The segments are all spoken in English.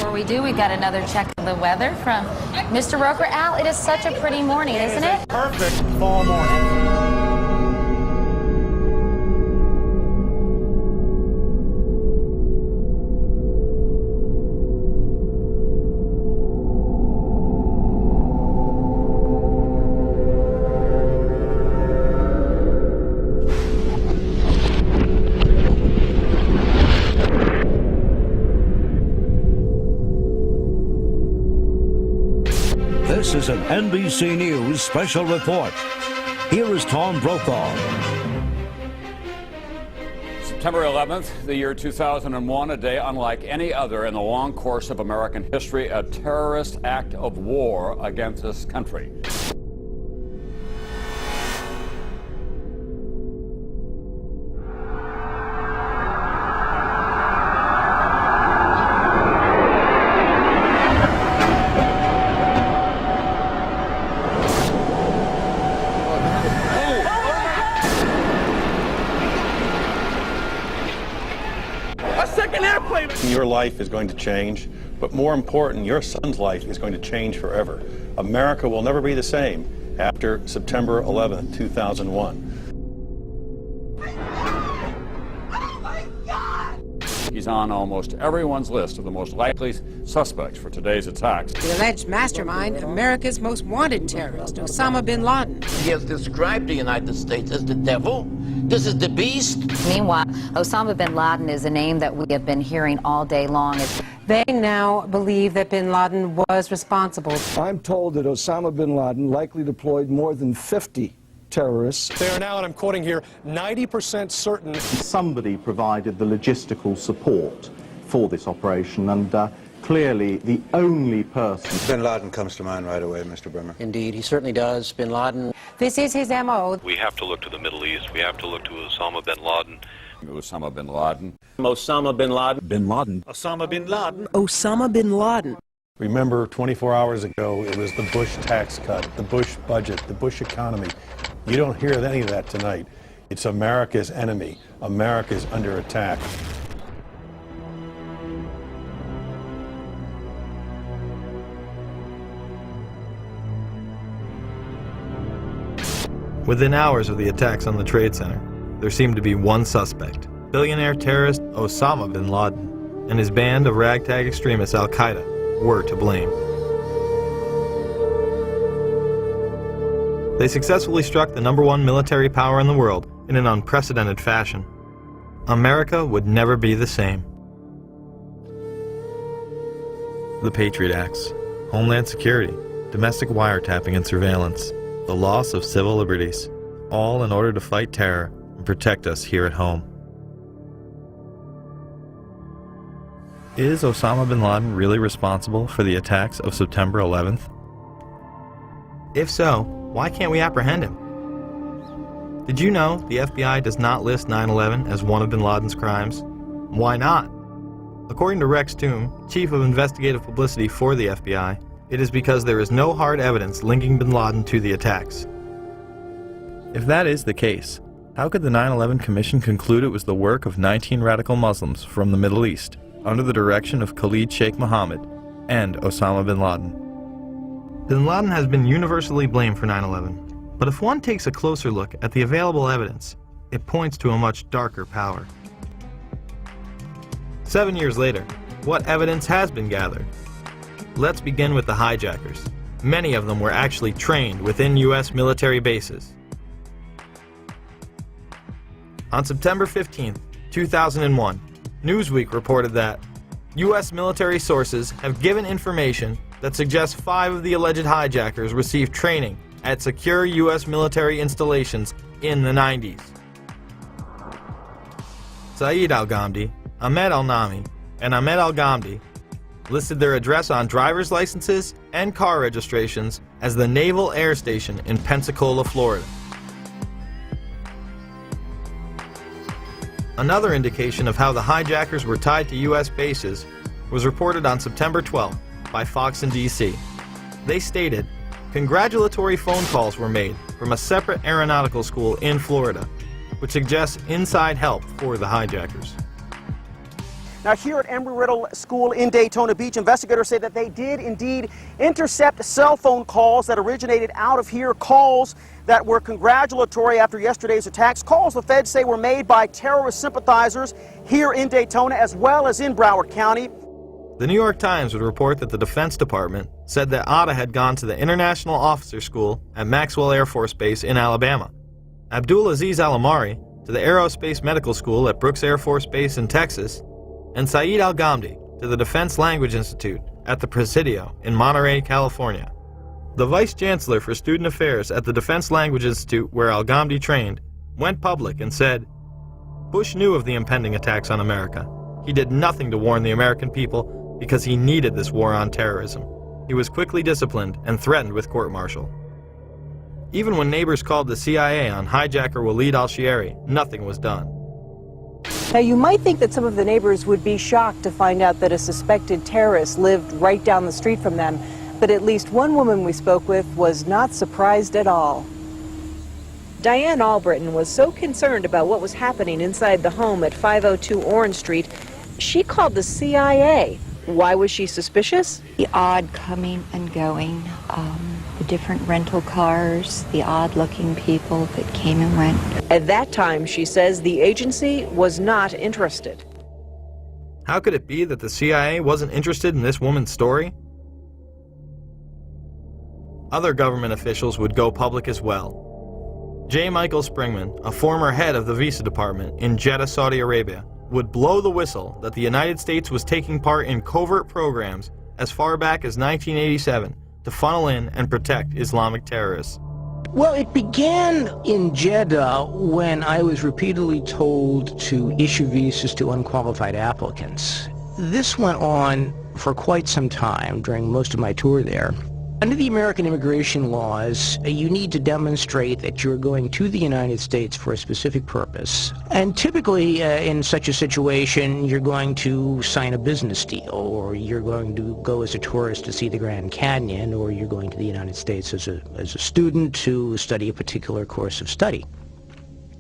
Before we do, we've got another check of the weather from Mr. Roker. Al, it is such a pretty morning, isn't it? Perfect fall morning. This is an NBC News special report. Here is Tom Brokaw. September 11th, the year 2001, a day unlike any other in the long course of American history, a terrorist act of war against this country. Your life is going to change, but more important, your son's life is going to change forever. America will never be the same after September 11th, 2001. He's on almost everyone's list of the most likely suspects for today's attacks. The alleged mastermind, America's most wanted terrorist, Osama bin Laden. He has described the United States as the devil. This is the beast. Meanwhile, Osama bin Laden is a name that we have been hearing all day long. They now believe that bin Laden was responsible. I'm told that Osama bin Laden likely deployed more than 50 terrorists. They are now, and I'm quoting here, 90% certain. Somebody provided the logistical support for this operation, and clearly the only person. Bin Laden comes to mind right away, Mr. Brimmer. Indeed, he certainly does. Bin Laden. This is his M.O. We have to look to the Middle East. We have to look to Osama bin Laden. Osama bin Laden. Osama bin Laden. Bin Laden. Osama bin Laden. Osama bin Laden. Remember, 24 hours ago, it was the Bush tax cut, the Bush budget, the Bush economy. You don't hear any of that tonight. It's America's enemy. America's under attack. Within hours of the attacks on the Trade Center, there seemed to be one suspect. Billionaire terrorist Osama bin Laden and his band of ragtag extremists Al-Qaeda were to blame. They successfully struck the #1 military power in the world in an unprecedented fashion. America would never be the same. The Patriot Acts, Homeland Security, domestic wiretapping and surveillance, the loss of civil liberties, all in order to fight terror and protect us here at home. Is Osama bin Laden really responsible for the attacks of September 11th? If so, why can't we apprehend him? Did you know the FBI does not list 9/11 as one of bin Laden's crimes? Why not? According to Rex Toome, Chief of Investigative Publicity for the FBI, it is because there is no hard evidence linking bin Laden to the attacks. If that is the case, how could the 9/11 Commission conclude it was the work of 19 radical Muslims from the Middle East, under the direction of Khalid Sheikh Mohammed and Osama bin Laden? Bin Laden has been universally blamed for 9/11, but if one takes a closer look at the available evidence, it points to a much darker power. 7 years later, what evidence has been gathered? Let's begin with the hijackers. Many of them were actually trained within U.S. military bases. On September 15, 2001, Newsweek reported that U.S. military sources have given information that suggests 5 of the alleged hijackers received training at secure U.S. military installations in the 90s. Saeed al-Ghamdi, Ahmed al-Nami, and Ahmed al-Ghamdi listed their address on driver's licenses and car registrations as the Naval Air Station in Pensacola, Florida. Another indication of how the hijackers were tied to U.S. bases was reported on September 12th by Fox in D.C. They stated, congratulatory phone calls were made from a separate aeronautical school in Florida, which suggests inside help for the hijackers. Now, here at Embry-Riddle School in Daytona Beach, investigators say that they did indeed intercept cell phone calls that originated out of here, calls that were congratulatory after yesterday's attacks, calls the feds say were made by terrorist sympathizers here in Daytona as well as in Broward County. The New York Times would report that the Defense Department said that Atta had gone to the International Officer School at Maxwell Air Force Base in Alabama, Abdulaziz Al-Amari to the Aerospace Medical School at Brooks Air Force Base in Texas, and Saeed Al-Ghamdi to the Defense Language Institute at the Presidio in Monterey, California. The Vice Chancellor for Student Affairs at the Defense Language Institute, where Al-Ghamdi trained, went public and said, "Bush knew of the impending attacks on America. He did nothing to warn the American people because he needed this war on terrorism. He was quickly disciplined and threatened with court-martial." Even when neighbors called the CIA on hijacker Walid al-Shiari, nothing was done. Now, you might think that some of the neighbors would be shocked to find out that a suspected terrorist lived right down the street from them, but at least one woman we spoke with was not surprised at all. Diane Albritton was so concerned about what was happening inside the home at 502 Orange Street, she called the CIA. Why was she suspicious? The odd coming and going, the different rental cars, the odd-looking people that came and went. At that time, she says, the agency was not interested. How could it be that the CIA wasn't interested in this woman's story? Other government officials would go public as well. J. Michael Springman, a former head of the Visa Department in Jeddah, Saudi Arabia, would blow the whistle that the United States was taking part in covert programs as far back as 1987 to funnel in and protect Islamic terrorists. Well, it began in Jeddah when I was repeatedly told to issue visas to unqualified applicants. This went on for quite some time during most of my tour there. Under the American immigration laws, you need to demonstrate that you're going to the United States for a specific purpose. And typically, in such a situation, you're going to sign a business deal, or you're going to go as a tourist to see the Grand Canyon, or you're going to the United States as a student to study a particular course of study.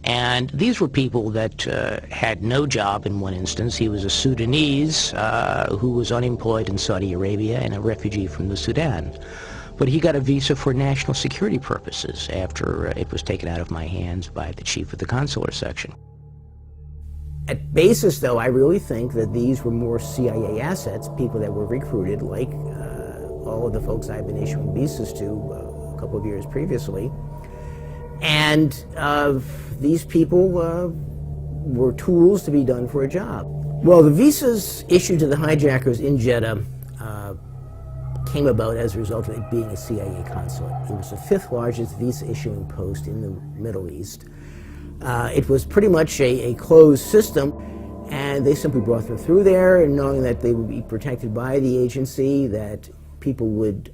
And these were people that had no job in one instance. He was a Sudanese who was unemployed in Saudi Arabia and a refugee from the Sudan. But he got a visa for national security purposes after it was taken out of my hands by the chief of the consular section. At basis, though, I really think that these were more CIA assets, people that were recruited, like all of the folks I've been issuing visas to a couple of years previously. And these people were tools to be done for a job. Well, the visas issued to the hijackers in Jeddah came about as a result of it being a CIA consulate. It was the 5th largest visa issuing post in the Middle East. It was pretty much a closed system, and they simply brought them through there, and knowing that they would be protected by the agency, that people would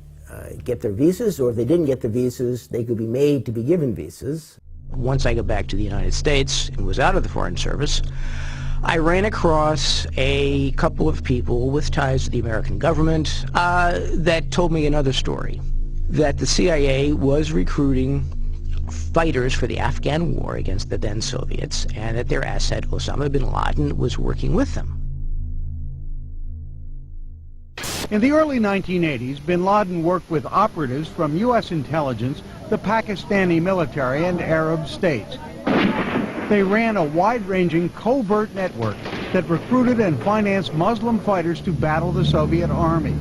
get their visas, or if they didn't get the visas, they could be made to be given visas. Once I got back to the United States and was out of the Foreign Service, I ran across a couple of people with ties to the American government that told me another story, that the CIA was recruiting fighters for the Afghan war against the then Soviets, and that their asset, Osama bin Laden, was working with them. In the early 1980s, bin Laden worked with operatives from U.S. intelligence, the Pakistani military, and Arab states. They ran a wide-ranging covert network that recruited and financed Muslim fighters to battle the Soviet army.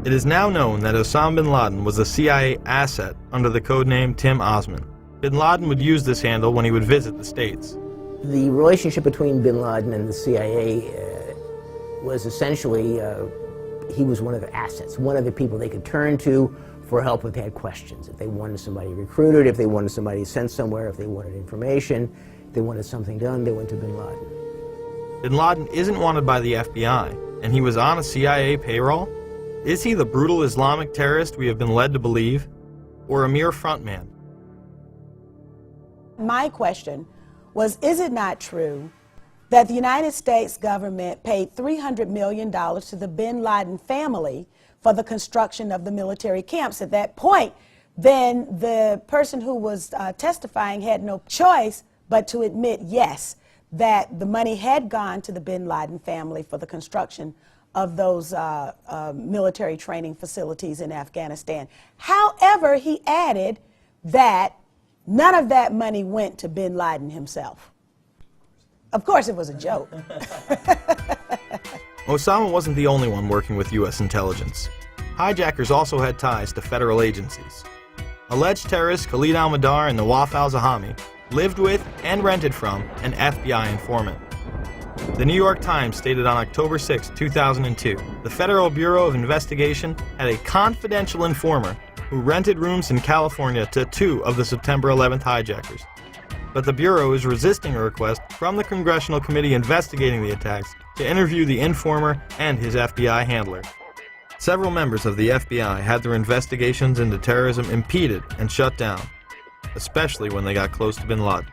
It is now known that Osama bin Laden was a CIA asset under the codename Tim Osman. Bin Laden would use this handle when he would visit the States. The relationship between bin Laden and the CIA was essentially he was one of their assets, one of the people they could turn to for help if they had questions. If they wanted somebody recruited, if they wanted somebody sent somewhere, if they wanted information, if they wanted something done, they went to bin Laden. Bin Laden isn't wanted by the FBI, and he was on a CIA payroll? Is he the brutal Islamic terrorist we have been led to believe, or a mere frontman? My question was, is it not true that the United States government paid $300 million to the bin Laden family for the construction of the military camps? At that point, then the person who was testifying had no choice but to admit, yes, that the money had gone to the bin Laden family for the construction of those military training facilities in Afghanistan. However, he added that none of that money went to bin Laden himself. Of course, it was a joke. Osama wasn't the only one working with U.S. intelligence. Hijackers also had ties to federal agencies. Alleged terrorists Khalid al-Mihdhar and Nawaf al-Zahami lived with and rented from an FBI informant. The New York Times stated on October 6, 2002, the Federal Bureau of Investigation had a confidential informer who rented rooms in California to 2 of the September 11th hijackers. But the Bureau is resisting a request from the Congressional Committee investigating the attacks to interview the informer and his FBI handler. Several members of the FBI had their investigations into terrorism impeded and shut down, especially when they got close to bin Laden.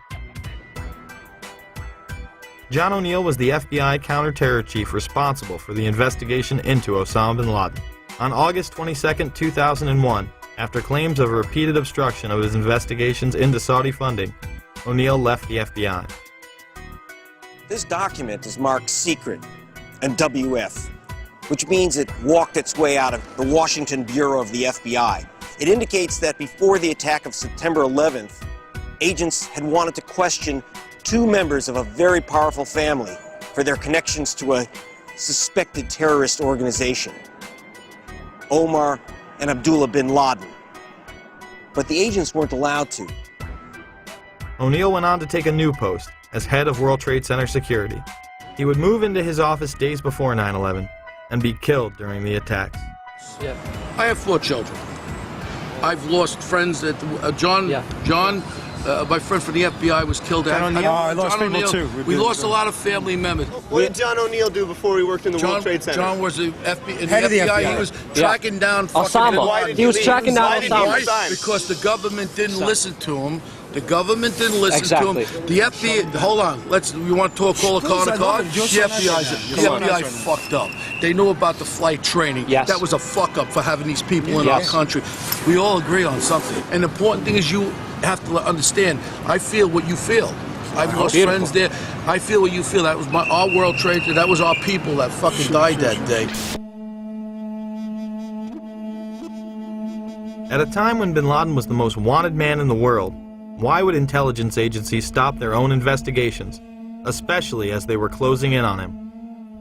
John O'Neill was the FBI counter-terror chief responsible for the investigation into Osama bin Laden. On August 22, 2001, after claims of repeated obstruction of his investigations into Saudi funding, O'Neill left the FBI. This document is marked secret and WF, which means it walked its way out of the Washington Bureau of the FBI. It indicates that before the attack of September 11th, agents had wanted to question 2 members of a very powerful family for their connections to a suspected terrorist organization, Omar and Abdullah bin Laden. But the agents weren't allowed to. O'Neill went on to take a new post as head of World Trade Center security. He would move into his office days before 9/11 and be killed during the attacks. Yeah. I have 4 children. I've lost friends that John, my friend from the FBI was killed. I lost people too. We lost a lot of family members. What did John O'Neill do before he worked in the World Trade Center? John was the FBI. Head of the FBI. He was tracking down Osama. He was tracking down Osama. Because the government didn't listen to him. The government didn't listen to him. The FBI, hold on, you want to call a car to car? The FBI fucked up. They knew about the flight training. Yes. That was a fuck up for having these people in our country. We all agree on something. And the important thing is you have to understand, I feel what you feel. I've lost friends there. I feel what you feel. That was our World Trade Center. That was our people that fucking died that day. At a time when bin Laden was the most wanted man in the world, why would intelligence agencies stop their own investigations, especially as they were closing in on him?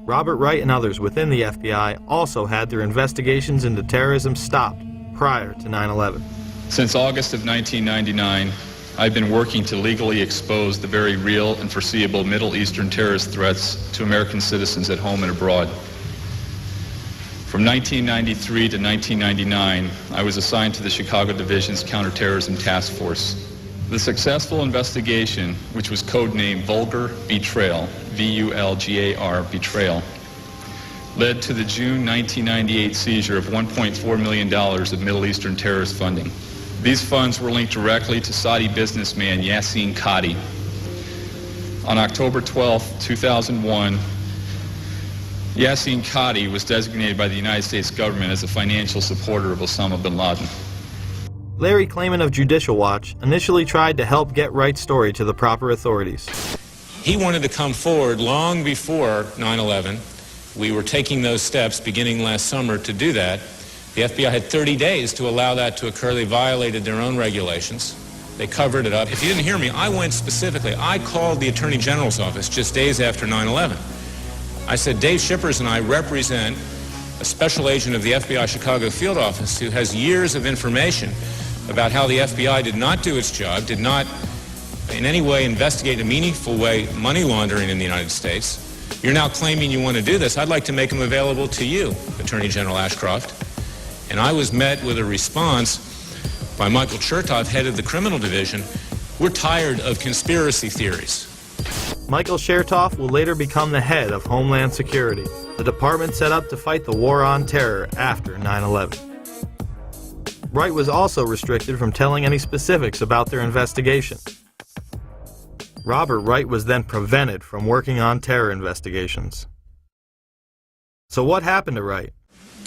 Robert Wright and others within the FBI also had their investigations into terrorism stopped prior to 9/11. Since August of 1999, I've been working to legally expose the very real and foreseeable Middle Eastern terrorist threats to American citizens at home and abroad. From 1993 to 1999, I was assigned to the Chicago Division's Counterterrorism Task Force. The successful investigation, which was codenamed Vulgar Betrayal, V-U-L-G-A-R, Betrayal, led to the June 1998 seizure of $1.4 million of Middle Eastern terrorist funding. These funds were linked directly to Saudi businessman Yassin Qadi. On October 12, 2001, Yassin Qadi was designated by the United States government as a financial supporter of Osama bin Laden. Larry Klayman of Judicial Watch initially tried to help get Wright's story to the proper authorities. He wanted to come forward long before 9/11. We were taking those steps beginning last summer to do that. The FBI had 30 days to allow that to occur. They violated their own regulations. They covered it up. If you didn't hear me, I went specifically. I called the Attorney General's office just days after 9/11. I said, Dave Shippers and I represent a special agent of the FBI Chicago field office who has years of information about how the FBI did not do its job, did not in any way investigate in a meaningful way money laundering in the United States. You're now claiming you want to do this. I'd like to make them available to you, Attorney General Ashcroft. And I was met with a response by Michael Chertoff, head of the criminal division. We're tired of conspiracy theories. Michael Chertoff will later become the head of Homeland Security, the department set up to fight the war on terror after 9/11. Wright was also restricted from telling any specifics about their investigation. Robert Wright was then prevented from working on terror investigations. So what happened to Wright?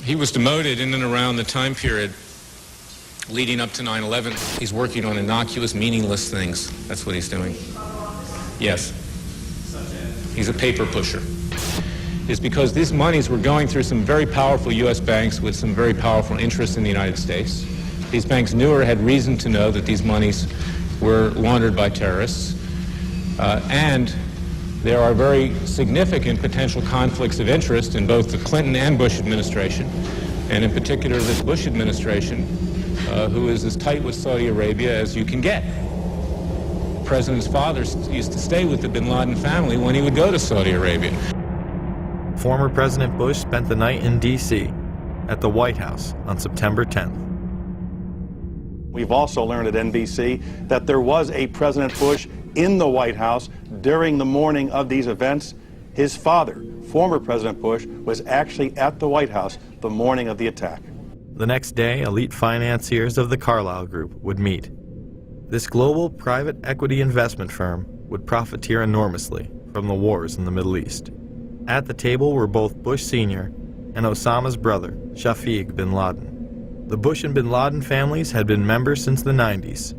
He was demoted in and around the time period leading up to 9/11. He's working on innocuous, meaningless things. That's what he's doing. Yes. he's a paper pusher, is because these monies were going through some very powerful U.S. banks with some very powerful interests in the United States. These banks knew or had reason to know that these monies were laundered by terrorists, and there are very significant potential conflicts of interest in both the Clinton and Bush administration, and in particular this Bush administration, who is as tight with Saudi Arabia as you can get. The president's father used to stay with the bin Laden family when he would go to Saudi Arabia. Former President Bush spent the night in D.C. at the White House on September 10th. We've also learned at NBC that there was a President Bush in the White House during the morning of these events. His father, former President Bush, was actually at the White House the morning of the attack. The next day, elite financiers of the Carlyle Group would meet. This global private equity investment firm would profiteer enormously from the wars in the Middle East. At the table were both Bush Sr. and Osama's brother, Shafiq bin Laden. The Bush and bin Laden families had been members since the 90s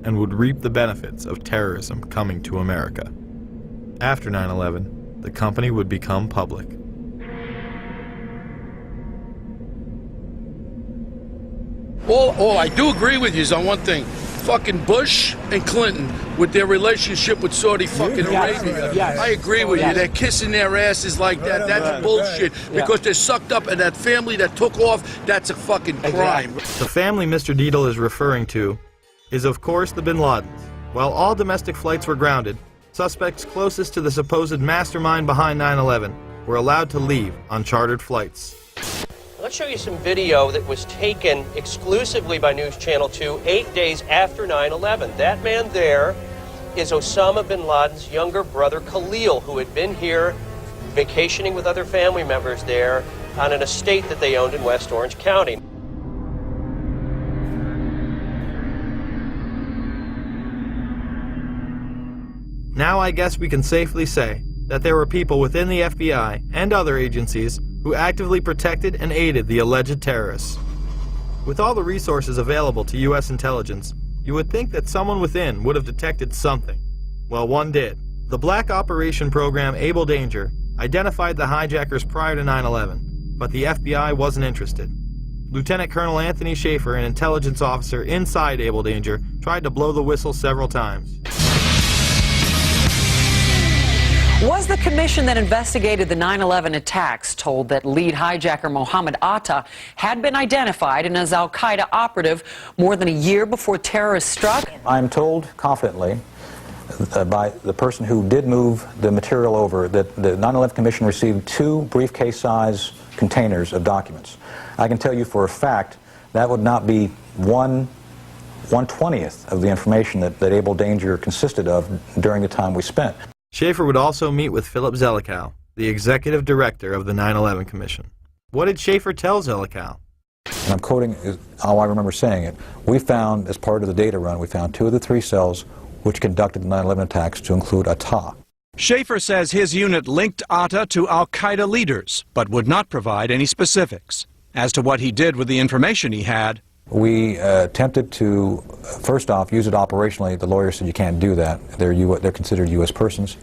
and would reap the benefits of terrorism coming to America. After 9/11, the company would become public. All I do agree with you is on one thing. Fucking Bush and Clinton with their relationship with Saudi fucking Arabia. Yes. I agree with you. They're kissing their asses like that. That's bullshit. Because they're sucked up in that family that took off. That's a fucking crime. The family Mr. Deedle is referring to is, of course, the bin Ladens. While all domestic flights were grounded, suspects closest to the supposed mastermind behind 9/11 were allowed to leave on chartered flights. Let's show you some video that was taken exclusively by News Channel 2 8 days after 9/11. That man there is Osama bin Laden's younger brother, Khalil, who had been here vacationing with other family members there on an estate that they owned in West Orange County. Now I guess we can safely say that there were people within the FBI and other agencies who actively protected and aided the alleged terrorists. With all the resources available to U.S. intelligence, you would think that someone within would have detected something. Well, one did. The Black Operation Program Able Danger identified the hijackers prior to 9/11, but the FBI wasn't interested. Lieutenant Colonel Anthony Schaefer, an intelligence officer inside Able Danger, tried to blow the whistle several times. Was the commission that investigated the 9/11 attacks told that lead hijacker Mohammed Atta had been identified and as al-Qaeda operative more than a year before terrorists struck? I'm told confidently by the person who did move the material over that the 9/11 commission received 2 briefcase-size containers of documents. I can tell you for a fact that would not be 1/20th of the information that Able Danger consisted of during the time we spent. Schaefer would also meet with Philip Zelikow, the executive director of the 9/11 Commission. What did Schaefer tell Zelikow? And I'm quoting how I remember saying it. We found, as part of the data run, we found 2 of the 3 cells which conducted the 9/11 attacks to include Atta. Schaefer says his unit linked Atta to al-Qaeda leaders, but would not provide any specifics. As to what he did with the information he had, we attempted to, first off, use it operationally. The lawyer said you can't do that. They're considered U.S. persons.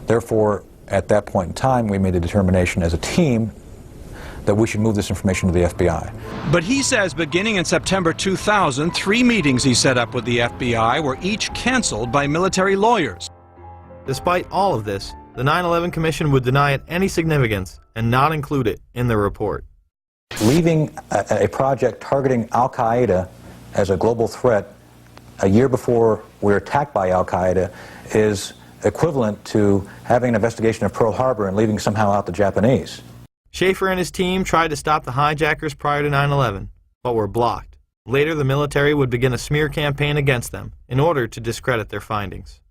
Therefore, at that point in time, we made a determination as a team that we should move this information to the FBI. But he says beginning in September 2000, 3 meetings he set up with the FBI were each canceled by military lawyers. Despite all of this, the 9/11 Commission would deny it any significance and not include it in the report. Leaving a project targeting al-Qaeda as a global threat a year before we're attacked by al-Qaeda is equivalent to having an investigation of Pearl Harbor and leaving somehow out the Japanese. Schaefer and his team tried to stop the hijackers prior to 9/11, but were blocked. Later, the military would begin a smear campaign against them in order to discredit their findings.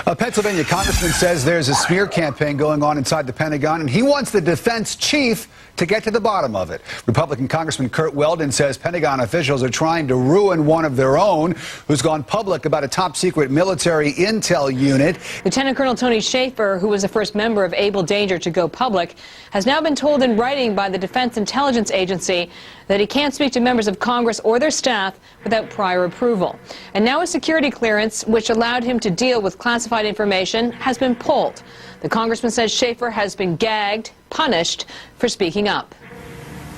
A Pennsylvania congressman says there's a smear campaign going on inside the Pentagon, and he wants the defense chief to get to the bottom of it. Republican Congressman Kurt Weldon says Pentagon officials are trying to ruin one of their own who's gone public about a top-secret military intel unit. Lieutenant Colonel Tony Schaefer, who was the first member of Able Danger to go public, has now been told in writing by the Defense Intelligence Agency that he can't speak to members of Congress or their staff without prior approval. And now a security clearance which allowed him to deal with classified classified information has been pulled. The congressman says Schaefer has been gagged, punished for speaking up.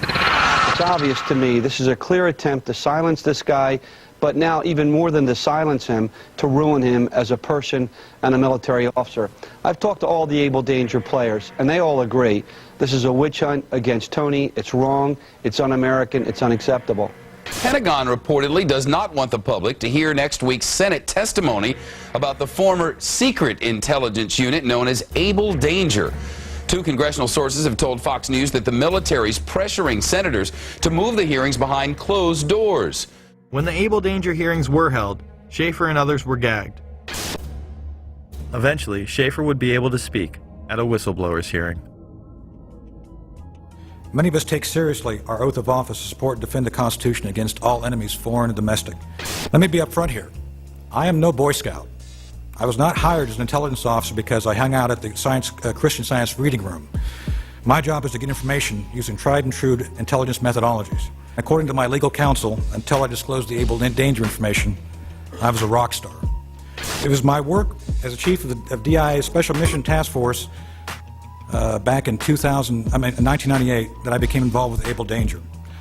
It's obvious to me this is a clear attempt to silence this guy, but now even more than to silence him, to ruin him as a person and a military officer. I've talked to all the Able Danger players, and they all agree this is a witch hunt against Tony. It's wrong, it's un-American, it's unacceptable. Pentagon reportedly does not want the public to hear next week's Senate testimony about the former secret intelligence unit known as Able Danger. Two congressional sources have told Fox News that the military's pressuring senators to move the hearings behind closed doors. When the Able Danger hearings were held, Schaefer and others were gagged. Eventually, Schaefer would be able to speak at a whistleblower's hearing. Many of us take seriously our oath of office to support and defend the Constitution against all enemies, foreign and domestic. Let me be upfront here. I am no Boy Scout. I was not hired as an intelligence officer because I hung out at the Christian Science reading room. My job is to get information using tried and true intelligence methodologies. According to my legal counsel, until I disclosed the Able Danger information, I was a rock star. It was my work as a chief of DIA's Special Mission Task Force back in 1998 that I became involved with Able Danger.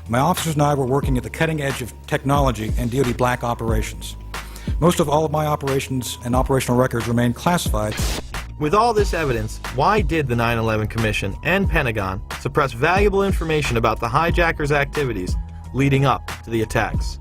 My officers and I were working at the cutting edge of technology and DoD black operations. Most of all of my operations and operational records remain classified. With all this evidence, why did the 9/11 Commission and Pentagon suppress valuable information about the hijackers' activities leading up to the attacks?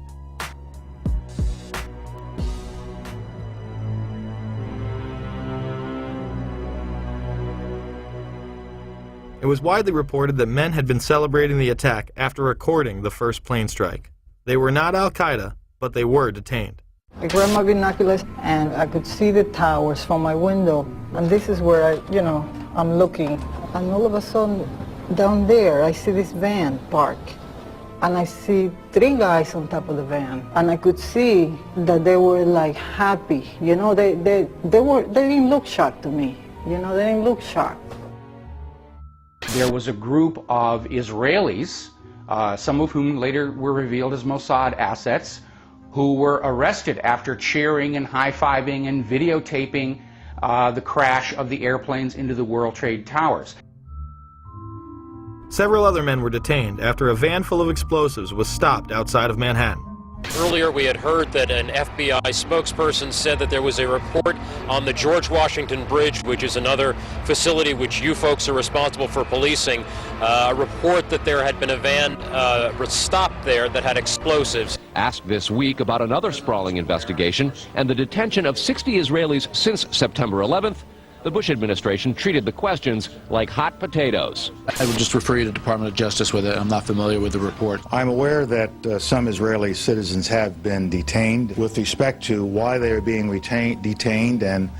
It was widely reported that men had been celebrating the attack after recording the first plane strike. They were not Al-Qaeda, but they were detained. I grabbed my binoculars and I could see the towers from my window. And this is where I'm looking. And all of a sudden, down there, I see this van park. And I see 3 guys on top of the van. And I could see that they were like happy. They didn't look shocked to me. They didn't look shocked. There was a group of Israelis, some of whom later were revealed as Mossad assets, who were arrested after cheering and high-fiving and videotaping the crash of the airplanes into the World Trade Towers. Several other men were detained after a van full of explosives was stopped outside of Manhattan. Earlier, we had heard that an FBI spokesperson said that there was a report on the George Washington Bridge, which is another facility which you folks are responsible for policing, a report that there had been a van stopped there that had explosives. Asked this week about another sprawling investigation and the detention of 60 Israelis since September 11th, the Bush administration treated the questions like hot potatoes. I would just refer you to the Department of Justice with it. I'm not familiar with the report. I'm aware that some Israeli citizens have been detained. With respect to why they are being detained and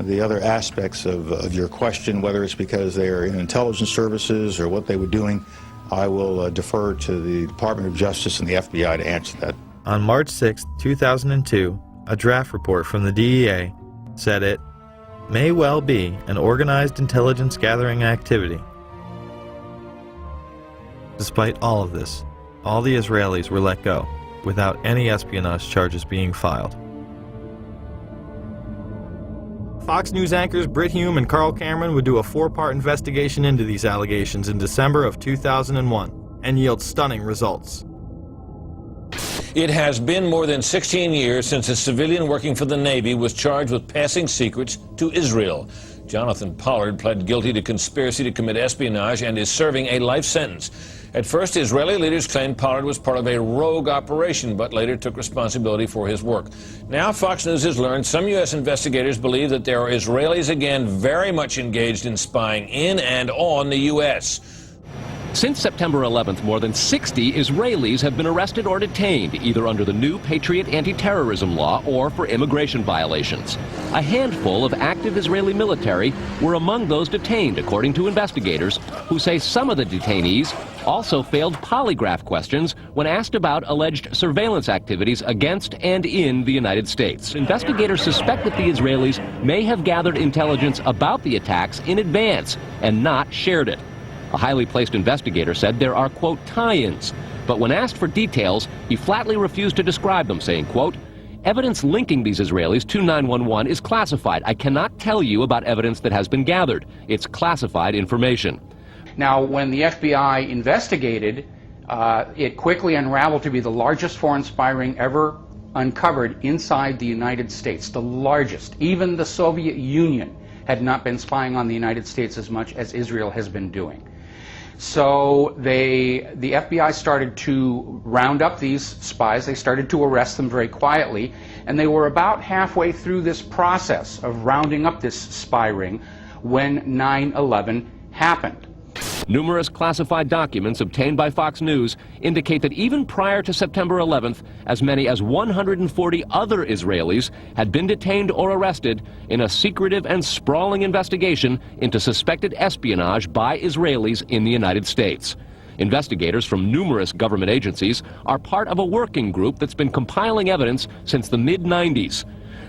the other aspects of your question, whether it's because they are in intelligence services or what they were doing, I will defer to the Department of Justice and the FBI to answer that. On March 6, 2002, a draft report from the DEA said it may well be an organized intelligence gathering activity. Despite all of this, all the Israelis were let go without any espionage charges being filed. Fox News anchors Britt Hume and Carl Cameron would do a 4-part investigation into these allegations in December of 2001 and yield stunning results. It has been more than 16 years since a civilian working for the Navy was charged with passing secrets to Israel. Jonathan Pollard pled guilty to conspiracy to commit espionage and is serving a life sentence. At first, Israeli leaders claimed Pollard was part of a rogue operation, but later took responsibility for his work. Now, Fox News has learned some U.S. investigators believe that there are Israelis again very much engaged in spying in and on the U.S. Since September 11th, more than 60 Israelis have been arrested or detained, either under the new Patriot anti-terrorism law or for immigration violations. A handful of active Israeli military were among those detained, according to investigators, who say some of the detainees also failed polygraph questions when asked about alleged surveillance activities against and in the United States. Investigators suspect that the Israelis may have gathered intelligence about the attacks in advance and not shared it. A highly placed investigator said there are, quote, tie-ins, but when asked for details, he flatly refused to describe them, saying, quote, Evidence linking these Israelis to 911 is classified. I cannot tell you about evidence that has been gathered. It's classified information. Now, when the FBI investigated, it quickly unraveled to be the largest foreign spy ring ever uncovered inside the United States, the largest. Even the Soviet Union had not been spying on the United States as much as Israel has been doing. So the FBI started to round up these spies. They started to arrest them very quietly, and they were about halfway through this process of rounding up this spy ring when 9/11 happened. Numerous classified documents obtained by Fox News indicate that even prior to September 11th, as many as 140 other Israelis had been detained or arrested in a secretive and sprawling investigation into suspected espionage by Israelis in the United States. Investigators from numerous government agencies are part of a working group that's been compiling evidence since the mid-90s.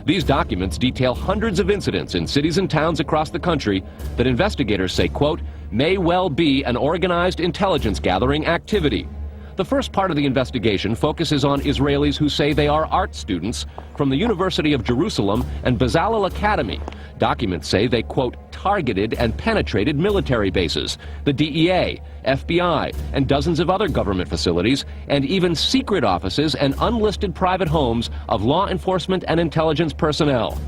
These documents detail hundreds of incidents in cities and towns across the country that investigators say, quote, may well be an organized intelligence gathering activity. The first part of the investigation focuses on Israelis who say they are art students from the University of Jerusalem and Bezalel Academy. Documents say they, quote, targeted and penetrated military bases, the DEA, FBI, and dozens of other government facilities, and even secret offices and unlisted private homes of law enforcement and intelligence personnel.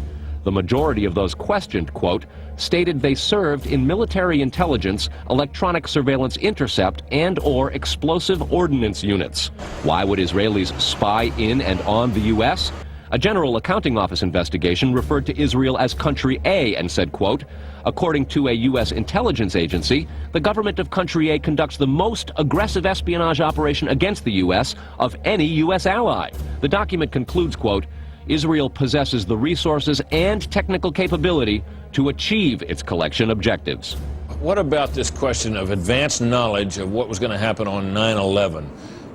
The majority of those questioned, quote, stated they served in military intelligence, electronic surveillance intercept, and/or explosive ordnance units. Why would Israelis spy in and on the U.S.? A General Accounting Office investigation referred to Israel as Country A and said, quote, according to a U.S. intelligence agency, the government of Country A conducts the most aggressive espionage operation against the U.S. of any U.S. ally. The document concludes, quote, Israel possesses the resources and technical capability to achieve its collection objectives. What about this question of advanced knowledge of what was going to happen on 9/11?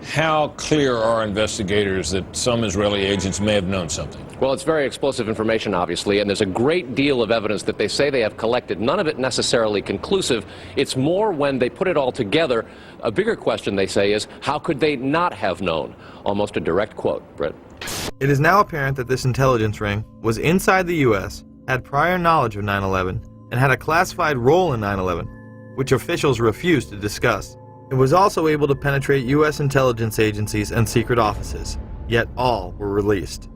How clear are investigators that some Israeli agents may have known something? Well, it's very explosive information, obviously, and there's a great deal of evidence that they say they have collected. None of it necessarily conclusive. It's more when they put it all together. A bigger question, they say, is how could they not have known? Almost a direct quote, Britt. It is now apparent that this intelligence ring was inside the U.S., had prior knowledge of 9/11, and had a classified role in 9/11, which officials refused to discuss. It was also able to penetrate U.S. intelligence agencies and secret offices, yet all were released.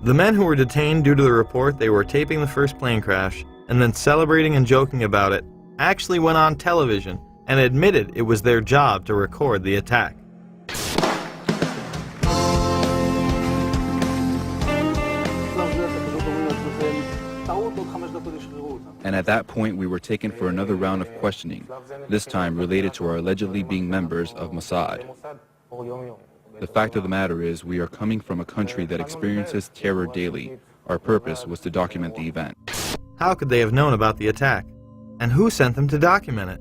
The men who were detained due to the report they were taping the first plane crash and then celebrating and joking about it actually went on television and admitted it was their job to record the attack. And at that point, we were taken for another round of questioning, this time related to our allegedly being members of Mossad. The fact of the matter is, we are coming from a country that experiences terror daily. Our purpose was to document the event. How could they have known about the attack? And who sent them to document it?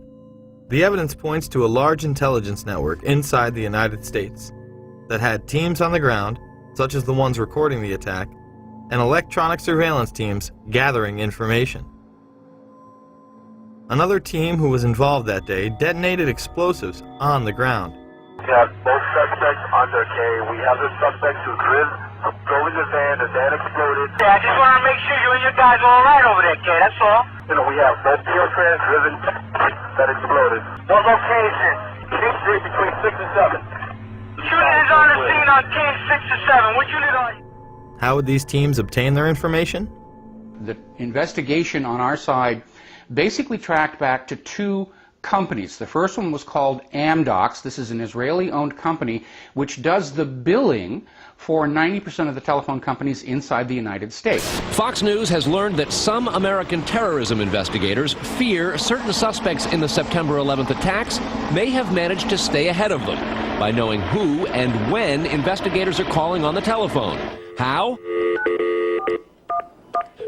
The evidence points to a large intelligence network inside the United States that had teams on the ground, such as the ones recording the attack, and electronic surveillance teams gathering information. Another team who was involved that day detonated explosives on the ground. We have both suspects under K. We have the suspect who drove in the van exploded. Yeah, I just want to make sure you and your guys are all right over there, K, that's all. You know, we have both Trans driven that exploded. What location? King Street between 6 and 7. Shooting is on the scene on King 6 or 7. What unit are you? How would these teams obtain their information? The investigation on our side basically tracked back to two companies. The first one was called Amdocs. This is an Israeli-owned company which does the billing for 90% of the telephone companies inside the United States. Fox News has learned that some American terrorism investigators fear certain suspects in the September 11th attacks may have managed to stay ahead of them by knowing who and when investigators are calling on the telephone. How?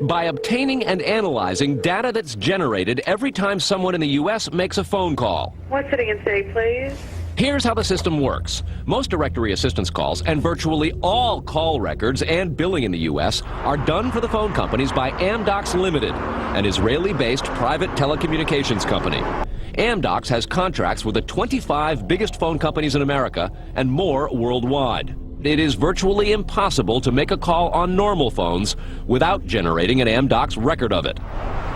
By obtaining and analyzing data that's generated every time someone in the U.S. makes a phone call. What city and state, please? Here's how the system works. Most directory assistance calls and virtually all call records and billing in the U.S. are done for the phone companies by Amdocs Limited, an Israeli-based private telecommunications company. Amdocs has contracts with the 25 biggest phone companies in America and more worldwide. It is virtually impossible to make a call on normal phones without generating an Amdocs record of it.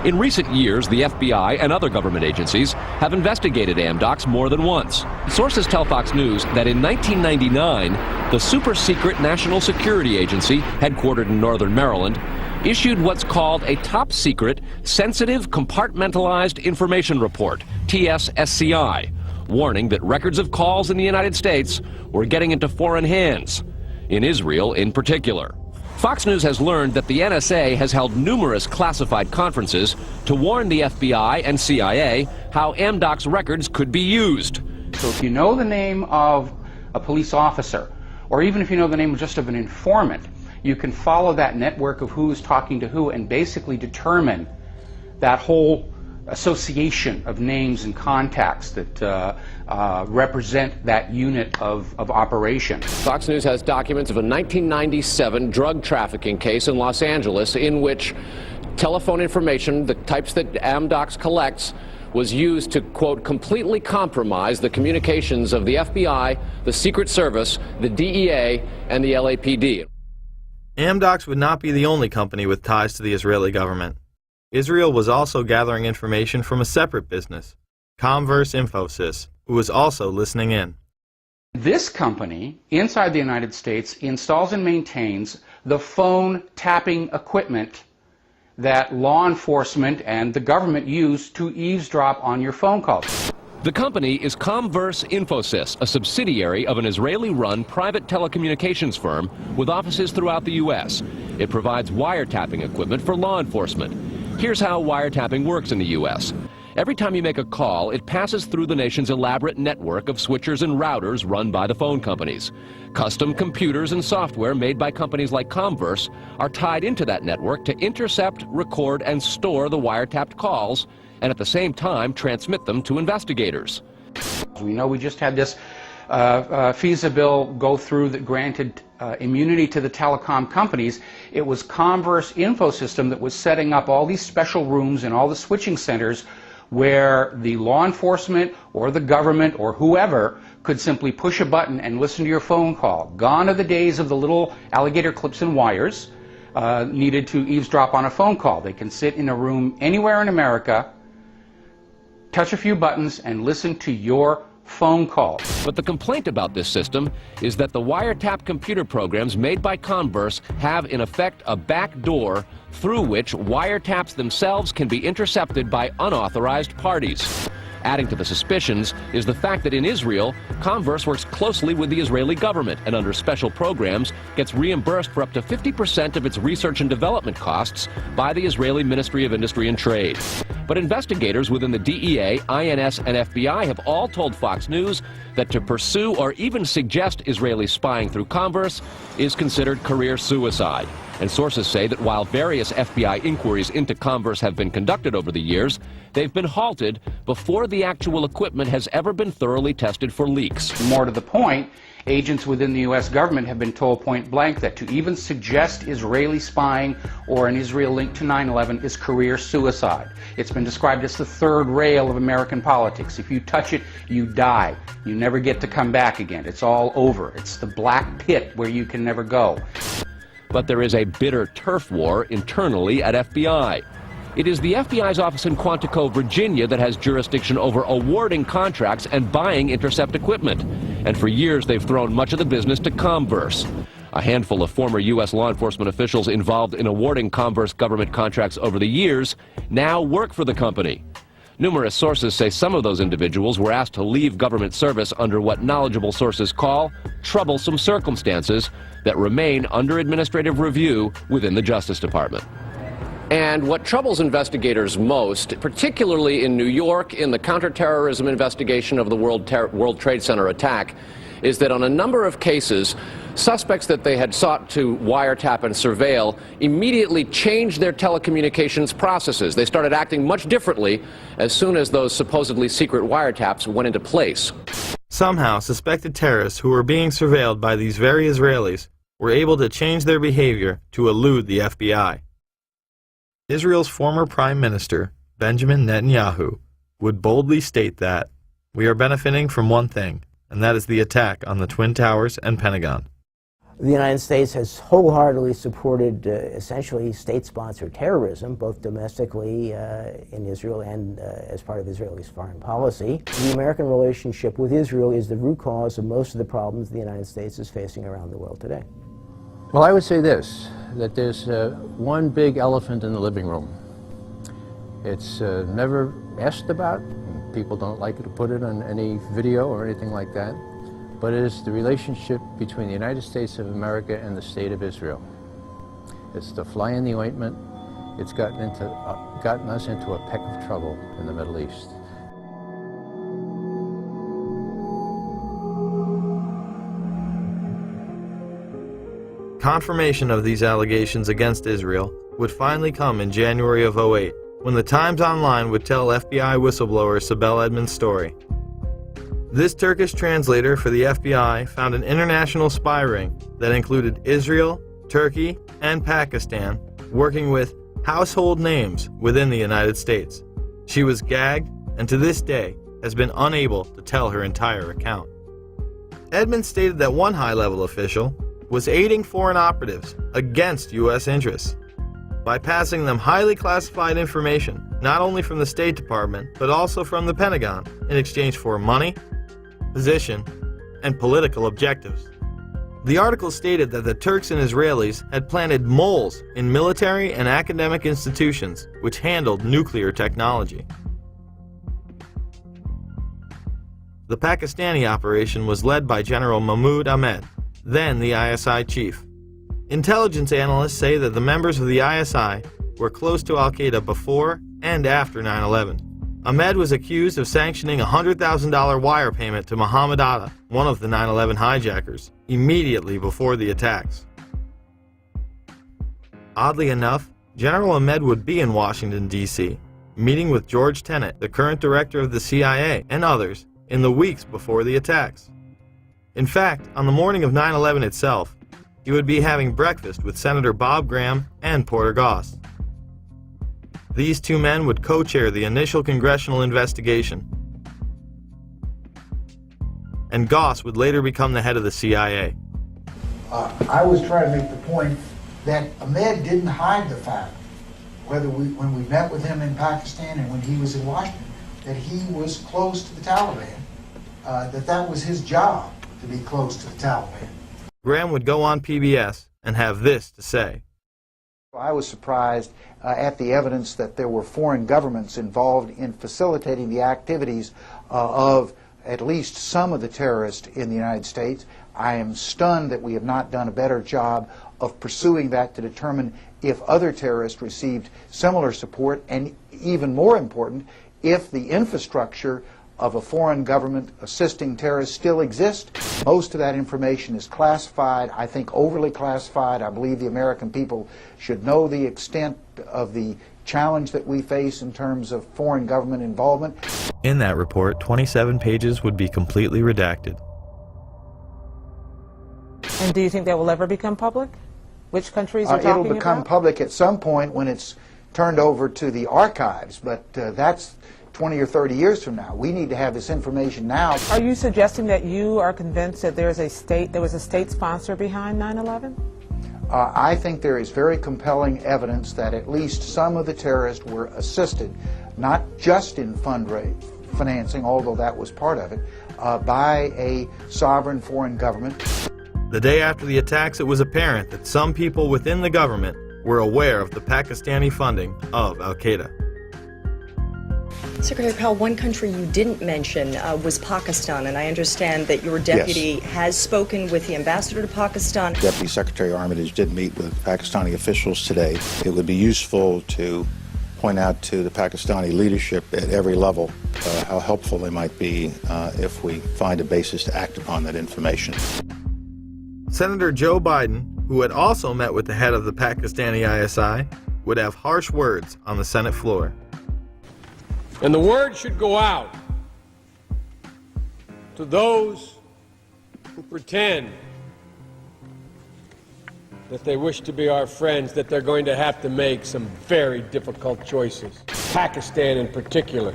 In recent years, the FBI and other government agencies have investigated Amdocs more than once. Sources tell Fox News that in 1999, the super-secret National Security Agency, headquartered in northern Maryland, issued what's called a top-secret, sensitive, compartmentalized information report, TSSCI, warning that records of calls in the United States were getting into foreign hands, in Israel in particular. Fox News has learned that the NSA has held numerous classified conferences to warn the FBI and CIA how Amdocs records could be used. So if you know the name of a police officer, or even if you know the name just of an informant, you can follow that network of who is talking to who and basically determine that whole association of names and contacts that represent that unit of operation. Fox News has documents of a 1997 drug trafficking case in Los Angeles in which telephone information, the types that Amdocs collects, was used to, quote, completely compromise the communications of the FBI, the Secret Service, the DEA, and the LAPD. Amdocs would not be the only company with ties to the Israeli government. Israel was also gathering information from a separate business, Comverse Infosys, who was also listening in. This company, inside the United States, installs and maintains the phone tapping equipment that law enforcement and the government use to eavesdrop on your phone calls. The company is Comverse Infosys, a subsidiary of an Israeli-run private telecommunications firm with offices throughout the U.S. It provides wiretapping equipment for law enforcement. Here's how wiretapping works in the U.S. Every time you make a call, it passes through the nation's elaborate network of switchers and routers run by the phone companies. Custom computers and software made by companies like Comverse are tied into that network to intercept, record, and store the wiretapped calls, and at the same time transmit them to investigators. We know we just had this FISA bill go through that granted immunity to the telecom companies. It was Comverse Infosystem that was setting up all these special rooms and all the switching centers where the law enforcement or the government or whoever could simply push a button and listen to your phone call. Gone are the days of the little alligator clips and wires needed to eavesdrop on a phone call. They can sit in a room anywhere in America, touch a few buttons, and listen to your phone call. But the complaint about this system is that the wiretap computer programs made by Comverse have in effect a back door through which wiretaps themselves can be intercepted by unauthorized parties. Adding to the suspicions is the fact that in Israel, Comverse works closely with the Israeli government and under special programs gets reimbursed for up to 50% of its research and development costs by the Israeli Ministry of Industry and Trade. But investigators within the DEA, INS, and FBI have all told Fox News that to pursue or even suggest Israeli spying through Comverse is considered career suicide. And sources say that while various FBI inquiries into Comverse have been conducted over the years, they've been halted before the actual equipment has ever been thoroughly tested for leaks. More to the point, agents within the U.S. government have been told point blank that to even suggest Israeli spying or an Israel link to 9/11 is career suicide. It's been described as the third rail of American politics. If you touch it, you die. You never get to come back again. It's all over. It's the black pit where you can never go. But there is a bitter turf war internally at FBI. It is the FBI's office in Quantico, Virginia that has jurisdiction over awarding contracts and buying intercept equipment. And for years they've thrown much of the business to Comverse. A handful of former U.S. law enforcement officials involved in awarding Comverse government contracts over the years now work for the company. Numerous sources say some of those individuals were asked to leave government service under what knowledgeable sources call troublesome circumstances that remain under administrative review within the Justice Department. And what troubles investigators most, particularly in New York in the counterterrorism investigation of the World Trade Center attack, is that on a number of cases, suspects that they had sought to wiretap and surveil immediately changed their telecommunications processes. They started acting much differently as soon as those supposedly secret wiretaps went into place. Somehow, suspected terrorists who were being surveilled by these very Israelis were able to change their behavior to elude the FBI. Israel's former Prime Minister, Benjamin Netanyahu, would boldly state that we are benefiting from one thing, and that is the attack on the Twin Towers and Pentagon. The United States has wholeheartedly supported essentially state-sponsored terrorism, both domestically in Israel and as part of Israel's foreign policy. The American relationship with Israel is the root cause of most of the problems the United States is facing around the world today. Well, I would say this, that there's one big elephant in the living room. It's never asked about. People don't like to put it on any video or anything like that. But it is the relationship between the United States of America and the State of Israel. It's the fly in the ointment. It's gotten us into a peck of trouble in the Middle East. Confirmation of these allegations against Israel would finally come in January of '08, when the Times Online would tell FBI whistleblower Sibel Edmonds' story. This Turkish translator for the FBI found an international spy ring that included Israel, Turkey, and Pakistan working with household names within the United States. She was gagged and to this day has been unable to tell her entire account. Edmonds stated that one high-level official was aiding foreign operatives against U.S. interests by passing them highly classified information, not only from the State Department, but also from the Pentagon, in exchange for money, position, and political objectives. The article stated that the Turks and Israelis had planted moles in military and academic institutions which handled nuclear technology. The Pakistani operation was led by General Mahmoud Ahmed, then the ISI chief. Intelligence analysts say that the members of the ISI were close to Al-Qaeda before and after 9/11. Ahmed was accused of sanctioning a $100,000 wire payment to Mohammed Atta, one of the 9/11 hijackers, immediately before the attacks. Oddly enough, General Ahmed would be in Washington, D.C., meeting with George Tenet, the current director of the CIA, and others, in the weeks before the attacks. In fact, on the morning of 9/11 itself, he would be having breakfast with Senator Bob Graham and Porter Goss. These two men would co-chair the initial congressional investigation, and Goss would later become the head of the CIA. I was trying to make the point that Ahmed didn't hide the fact, when we met with him in Pakistan and when he was in Washington, that he was close to the Taliban, that was his job, to be close to the Taliban. Graham would go on PBS and have this to say. I was surprised at the evidence that there were foreign governments involved in facilitating the activities of at least some of the terrorists in the United States. I am stunned that we have not done a better job of pursuing that to determine if other terrorists received similar support, and even more important, if the infrastructure of a foreign government assisting terrorists still exists. Most of that information is classified, I think overly classified. I believe the American people should know the extent of the challenge that we face in terms of foreign government involvement. In that report, 27 pages would be completely redacted. And do you think that will ever become public? Which countries are talking about? It'll become public at some point when it's turned over to the archives, but that's 20 or 30 years from now. We need to have this information now. Are you suggesting that you are convinced that there was a state sponsor behind 9/11? I think there is very compelling evidence that at least some of the terrorists were assisted, not just in financing, although that was part of it, by a sovereign foreign government. The day after the attacks, it was apparent that some people within the government were aware of the Pakistani funding of Al-Qaeda. Secretary Powell, one country you didn't mention was Pakistan, and I understand that your deputy has spoken with the ambassador to Pakistan. Deputy Secretary Armitage did meet with Pakistani officials today. It would be useful to point out to the Pakistani leadership at every level how helpful they might be if we find a basis to act upon that information. Senator Joe Biden, who had also met with the head of the Pakistani ISI, would have harsh words on the Senate floor. And the word should go out to those who pretend that they wish to be our friends, that they're going to have to make some very difficult choices. Pakistan in particular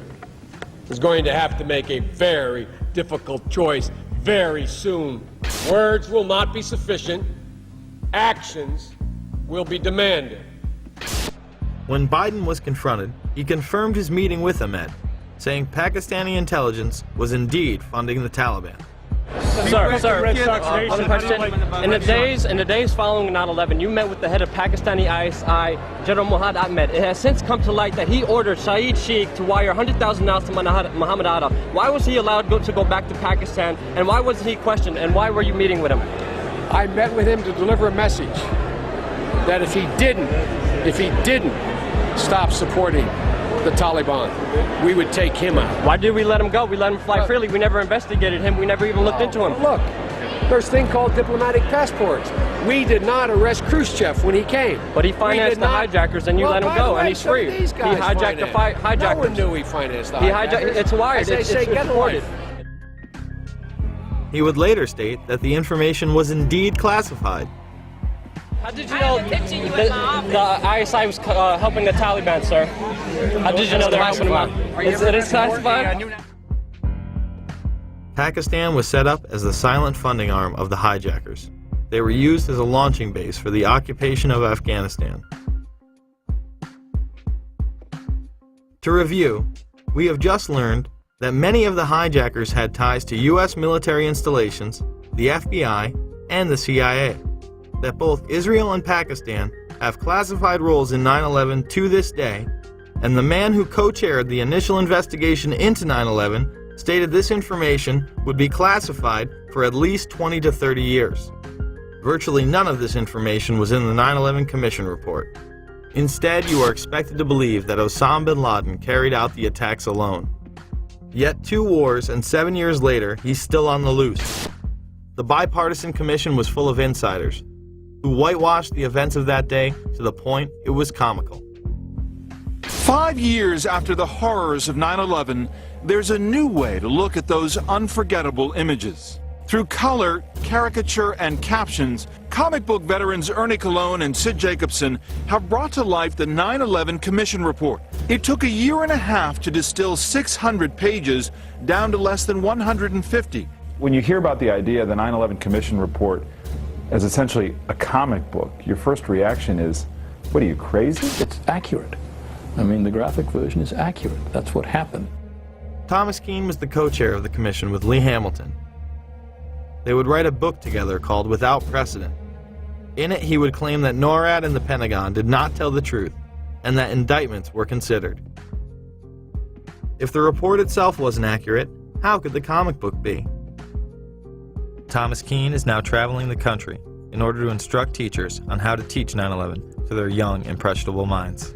is going to have to make a very difficult choice very soon. Words will not be sufficient. Actions will be demanded. When Biden was confronted, he confirmed his meeting with Ahmed, saying Pakistani intelligence was indeed funding the Taliban. Sir, one question. In the days following 9/11, you met with the head of Pakistani ISI, General Muhammad Ahmed. It has since come to light that he ordered Saeed Sheikh to wire $100,000 to Muhammad Atta. Why was he allowed to go back to Pakistan, and why wasn't he questioned, and why were you meeting with him? I met with him to deliver a message that if he didn't stop supporting the Taliban, we would take him out. Why did we let him go? We let him fly freely. We never investigated him. We never even looked into him. Look, there's a thing called diplomatic passports. We did not arrest Khrushchev when he came. But he financed the hijackers, and you let him go, and he's free. He hijacked the hijackers. No one knew he financed the hijackers. It's wired. As they say, get reported. He would later state that the information was indeed classified. How did you know the ISI was helping the Taliban, sir? How did you know they're helping them out? It is classified? Pakistan was set up as the silent funding arm of the hijackers. They were used as a launching base for the occupation of Afghanistan. To review, we have just learned that many of the hijackers had ties to U.S. military installations, the FBI, and the CIA. That both Israel and Pakistan have classified roles in 9/11 to this day, and the man who co-chaired the initial investigation into 9/11 stated this information would be classified for at least 20 to 30 years. Virtually none of this information was in the 9/11 Commission report. Instead, you are expected to believe that Osama bin Laden carried out the attacks alone. Yet 2 wars and 7 years later, he's still on the loose. The bipartisan commission was full of insiders who whitewashed the events of that day to the point it was comical. 5 years after the horrors of 9/11, there's a new way to look at those unforgettable images. Through color, caricature, and captions, comic book veterans Ernie Colon and Sid Jacobson have brought to life the 9/11 Commission Report. It took a year and a half to distill 600 pages down to less than 150. When you hear about the idea of the 9/11 Commission Report as essentially a comic book, your first reaction is, what are you, crazy? It's accurate. I mean, the graphic version is accurate. That's what happened. Thomas Keane was the co-chair of the commission with Lee Hamilton. They would write a book together called Without Precedent. In it, he would claim that NORAD and the Pentagon did not tell the truth, and that indictments were considered. If the report itself wasn't accurate, how could the comic book be? Thomas Keane is now traveling the country in order to instruct teachers on how to teach 9/11 to their young, impressionable minds.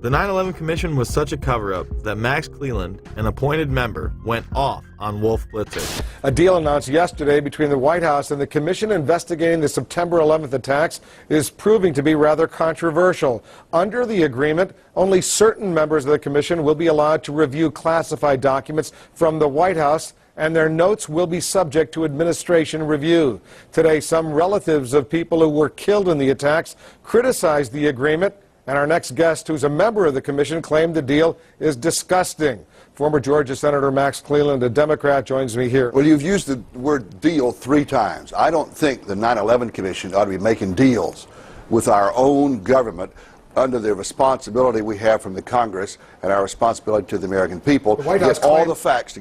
The 9/11 Commission was such a cover-up that Max Cleland, an appointed member, went off on Wolf Blitzer. A deal announced yesterday between the White House and the commission investigating the September 11th attacks is proving to be rather controversial. Under the agreement, only certain members of the commission will be allowed to review classified documents from the White House, and their notes will be subject to administration review. Today, some relatives of people who were killed in the attacks criticized the agreement, and our next guest, who's a member of the commission, claimed the deal is disgusting. Former Georgia Senator Max Cleland, a Democrat, joins me here. Well, you've used the word deal 3 times. I don't think the 9/11 Commission ought to be making deals with our own government under the responsibility we have from the Congress and our responsibility to the American people to get all the facts,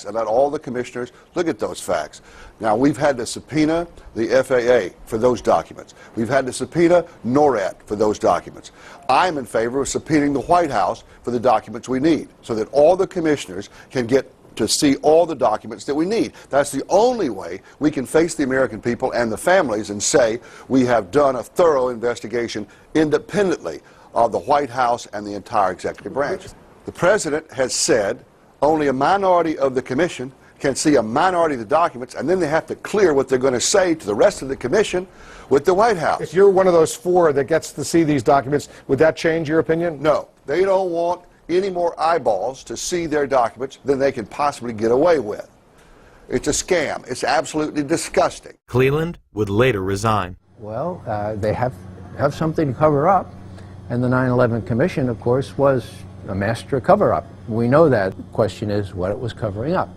and let all the commissioners look at those facts. Now, we've had to subpoena the FAA for those documents. We've had to subpoena NORAD for those documents. I'm in favor of subpoenaing the White House for the documents we need so that all the commissioners can get to see all the documents that we need. That's the only way we can face the American people and the families and say we have done a thorough investigation independently of the White House and the entire executive branch. The President has said only a minority of the commission can see a minority of the documents, and then they have to clear what they're going to say to the rest of the commission with the White House. If you're one of those 4 that gets to see these documents, would that change your opinion? No. They don't want any more eyeballs to see their documents than they can possibly get away with. It's a scam. It's absolutely disgusting. Cleland would later resign. Well, they have something to cover up, and the 9/11 Commission, of course, was a master cover-up. We know that. The question is what it was covering up.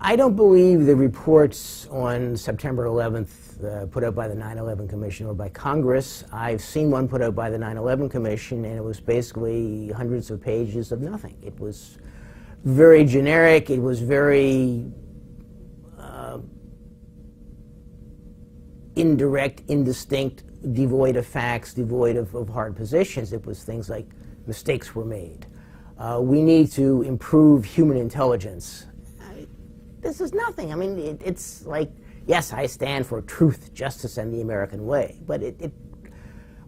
I don't believe the reports on September 11th put out by the 9/11 Commission or by Congress. I've seen one put out by the 9/11 Commission, and it was basically hundreds of pages of nothing. It was very generic. It was very indirect, indistinct, devoid of facts, devoid of hard positions. It was things like mistakes were made. We need to improve human intelligence. This is nothing. I mean, it's like, yes, I stand for truth, justice, and the American way. But it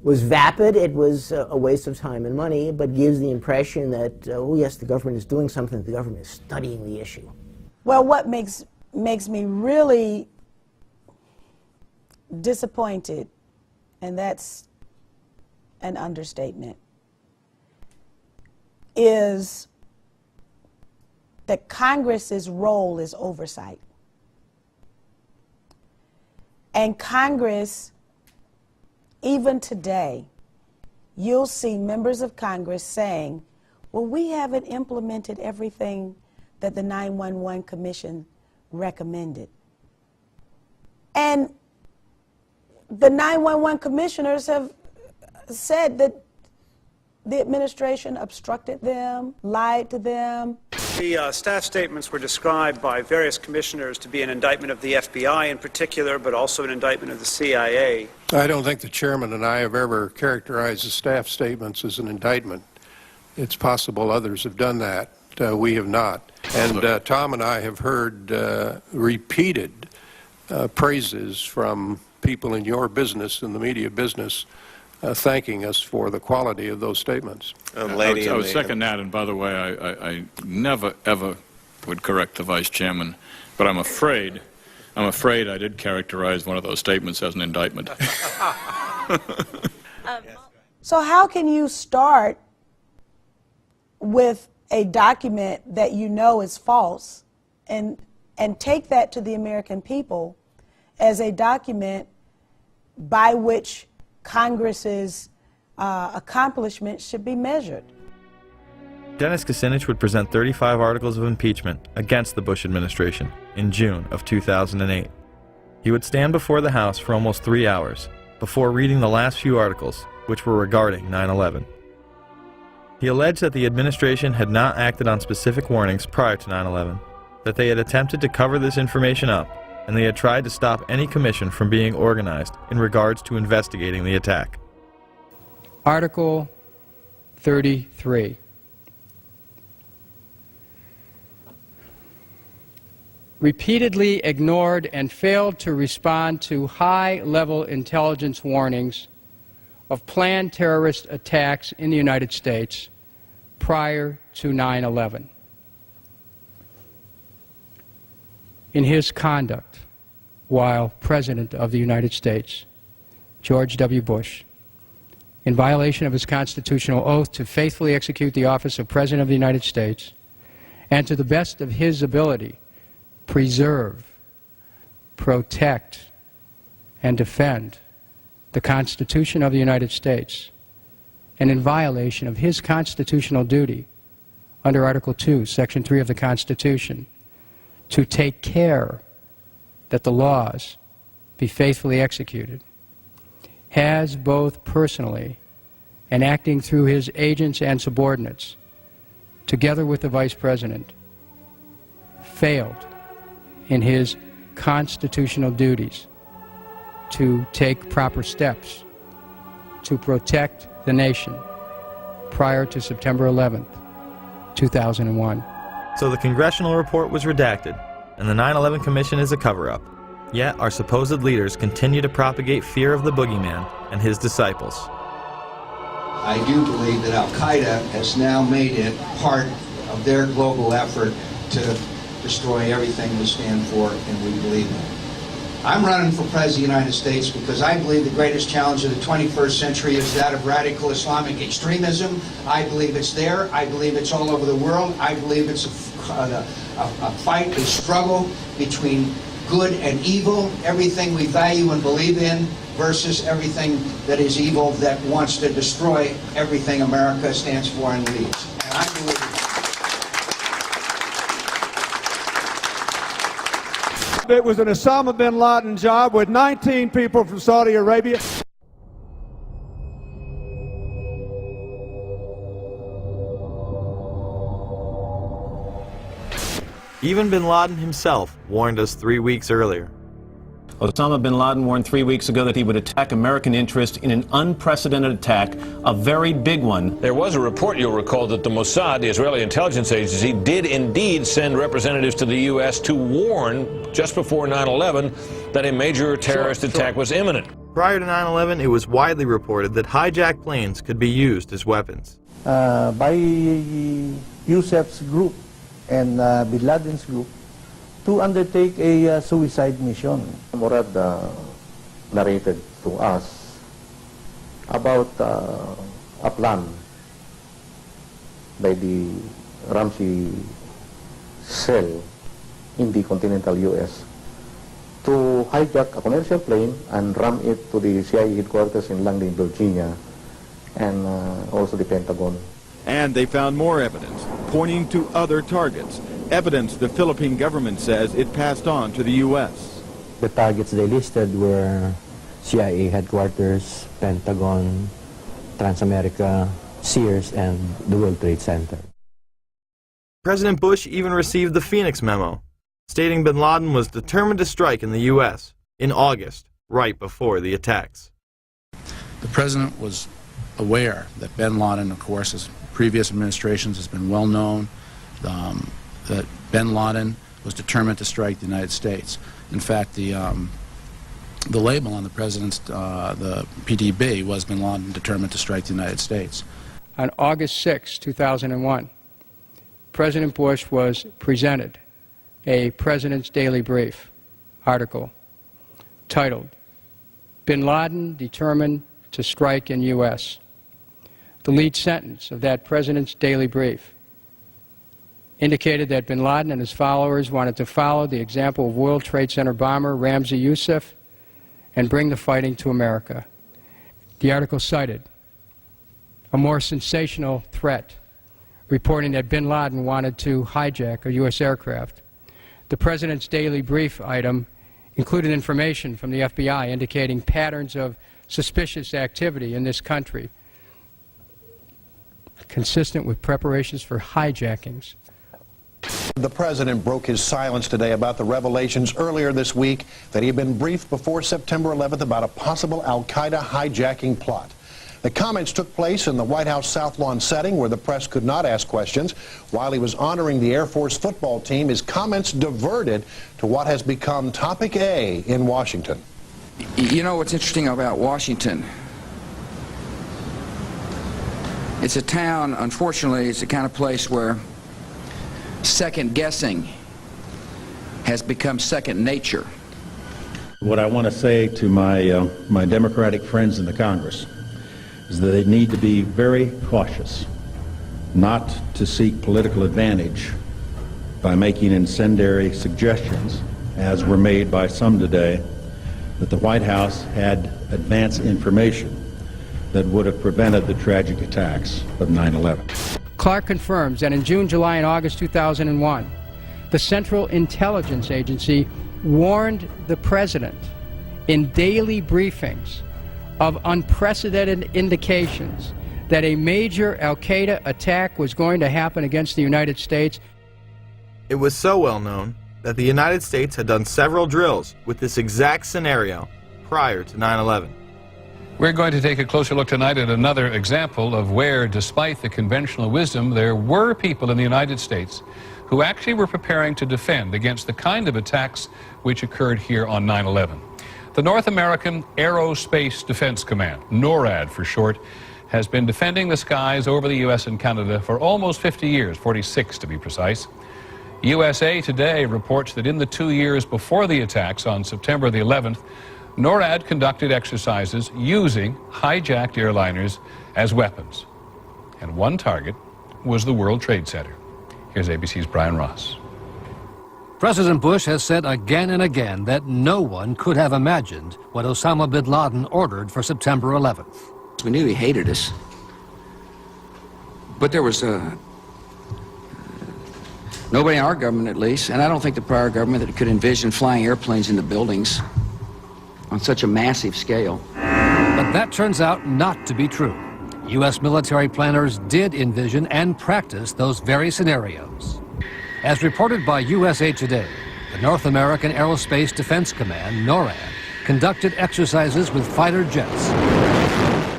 was vapid. It was a waste of time and money, but gives the impression that, oh, yes, the government is doing something. The government is studying the issue. Well, what makes me really disappointed, and that's an understatement, is that Congress's role is oversight. And Congress, even today, you'll see members of Congress saying, well, we haven't implemented everything that the 9/11 Commission recommended. And the 9/11 commissioners have said that the administration obstructed them, lied to them. The staff statements were described by various commissioners to be an indictment of the FBI in particular, but also an indictment of the CIA. I don't think the chairman and I have ever characterized the staff statements as an indictment. It's possible others have done that. We have not. And Tom and I have heard repeated praises from people in your business, in the media business, thanking us for the quality of those statements. I would second that, and by the way, I never, ever would correct the vice chairman, but I'm afraid I did characterize one of those statements as an indictment. So how can you start with a document that you know is false and take that to the American people as a document by which Congress's accomplishments should be measured? Dennis Kucinich would present 35 articles of impeachment against the Bush administration in June of 2008. He would stand before the House for almost 3 hours before reading the last few articles, which were regarding 9/11. He alleged that the administration had not acted on specific warnings prior to 9/11, that they had attempted to cover this information up, and they had tried to stop any commission from being organized in regards to investigating the attack. Article 33. Repeatedly ignored and failed to respond to high-level intelligence warnings of planned terrorist attacks in the United States prior to 9/11. In his conduct while President of the United States, George W. Bush, in violation of his constitutional oath to faithfully execute the office of President of the United States, and to the best of his ability, preserve, protect, and defend the Constitution of the United States, and in violation of his constitutional duty under Article 2, Section 3 of the Constitution, to take care that the laws be faithfully executed, has both personally and acting through his agents and subordinates, together with the Vice President, failed in his constitutional duties to take proper steps to protect the nation prior to September 11th, 2001. So the congressional report was redacted, and the 9/11 Commission is a cover-up. Yet our supposed leaders continue to propagate fear of the boogeyman and his disciples. I do believe that Al-Qaeda has now made it part of their global effort to destroy everything we stand for and we believe in. I'm running for President of the United States because I believe the greatest challenge of the 21st century is that of radical Islamic extremism. I believe it's there. I believe it's all over the world. I believe it's a fight, a struggle between good and evil, everything we value and believe in, versus everything that is evil that wants to destroy everything America stands for and leads. And I believe it was an Osama bin Laden job with 19 people from Saudi Arabia. Even bin Laden himself warned us 3 weeks earlier. Osama bin Laden warned 3 weeks ago that he would attack American interest in an unprecedented attack, a very big one. There was a report, you'll recall, that the Mossad, the Israeli intelligence agency, did indeed send representatives to the U.S. to warn, just before 9/11, that a major terrorist attack was imminent. Prior to 9/11, it was widely reported that hijacked planes could be used as weapons. By Youssef's group and bin Laden's group to undertake a suicide mission. Murad narrated to us about a plan by the Ramsey cell in the continental U.S. to hijack a commercial plane and ram it to the CIA headquarters in Langley, Virginia, and also the Pentagon. And they found more evidence pointing to other targets. Evidence the Philippine government says it passed on to the U.S. The targets they listed were CIA headquarters, Pentagon, Transamerica, Sears, and the World Trade Center. President Bush even received the Phoenix memo, stating bin Laden was determined to strike in the U.S. in August, right before the attacks. The president was aware that bin Laden, of course, as previous administrations has been well known, that bin Laden was determined to strike the United States. In fact, the label on the president's, the PDB, was bin Laden determined to strike the United States. On August 6, 2001, President Bush was presented a President's Daily Brief article titled, "Bin Laden Determined to Strike in U.S." The lead sentence of that President's Daily Brief indicated that bin Laden and his followers wanted to follow the example of World Trade Center bomber Ramzi Youssef and bring the fighting to America. The article cited a more sensational threat, reporting that bin Laden wanted to hijack a U.S. aircraft. The President's Daily Brief item included information from the FBI indicating patterns of suspicious activity in this country, consistent with preparations for hijackings. The president broke his silence today about the revelations earlier this week that he had been briefed before September 11th about a possible al-Qaeda hijacking plot. The comments took place in the White House South Lawn setting where the press could not ask questions. While he was honoring the Air Force football team, his comments diverted to what has become topic A in Washington. You know what's interesting about Washington? It's a town, unfortunately, it's the kind of place where second guessing has become second nature. What I want to say to my Democratic friends in the Congress is that they need to be very cautious not to seek political advantage by making incendiary suggestions, as were made by some today, that the White House had advance information that would have prevented the tragic attacks of 9/11. Clark confirms that in June, July, and August 2001, the Central Intelligence Agency warned the president in daily briefings of unprecedented indications that a major al-Qaeda attack was going to happen against the United States. It was so well known that the United States had done several drills with this exact scenario prior to 9/11. We're going to take a closer look tonight at another example of where, despite the conventional wisdom, there were people in the United States who actually were preparing to defend against the kind of attacks which occurred here on 9/11. The North American Aerospace Defense Command, NORAD for short, has been defending the skies over the U.S. and Canada for almost 50 years, 46 to be precise. USA Today reports that in the 2 years before the attacks on September the 11th, NORAD conducted exercises using hijacked airliners as weapons. And one target was the World Trade Center. Here's ABC's Brian Ross. President Bush has said again and again that no one could have imagined what Osama bin Laden ordered for September 11th. We knew he hated us, but there was nobody in our government, at least, and I don't think the prior government, that could envision flying airplanes into buildings on such a massive scale. But that turns out not to be true. U.S. military planners did envision and practice those very scenarios. As reported by USA Today, the North American Aerospace Defense Command, NORAD, conducted exercises with fighter jets,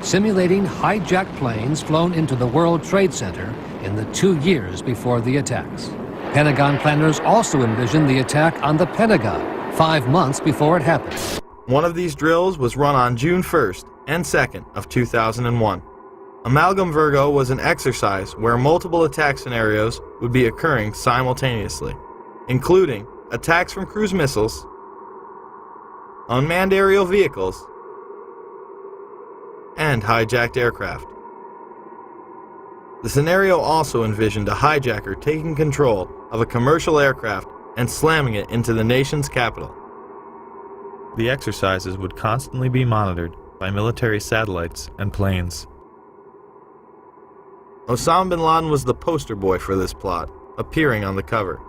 simulating hijacked planes flown into the World Trade Center in the 2 years before the attacks. Pentagon planners also envisioned the attack on the Pentagon 5 months before it happened. One of these drills was run on June 1st and 2nd of 2001. Amalgam Virgo was an exercise where multiple attack scenarios would be occurring simultaneously, including attacks from cruise missiles, unmanned aerial vehicles, and hijacked aircraft. The scenario also envisioned a hijacker taking control of a commercial aircraft and slamming it into the nation's capital. The exercises would constantly be monitored by military satellites and planes. Osama bin Laden was the poster boy for this plot, appearing on the cover.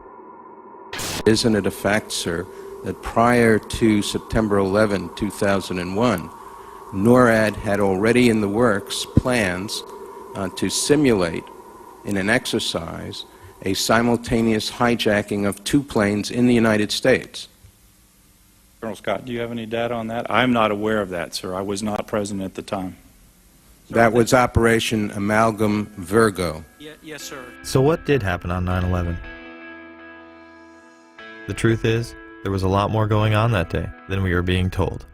Isn't it a fact, sir, that prior to September 11, 2001, NORAD had already in the works plans to simulate in an exercise a simultaneous hijacking of 2 planes in the United States? Colonel Scott, do you have any data on that? I'm not aware of that, sir. I was not present at the time. That was Operation Amalgam Virgo. Yes, sir. So what did happen on 9/11? The truth is, there was a lot more going on that day than we were being told.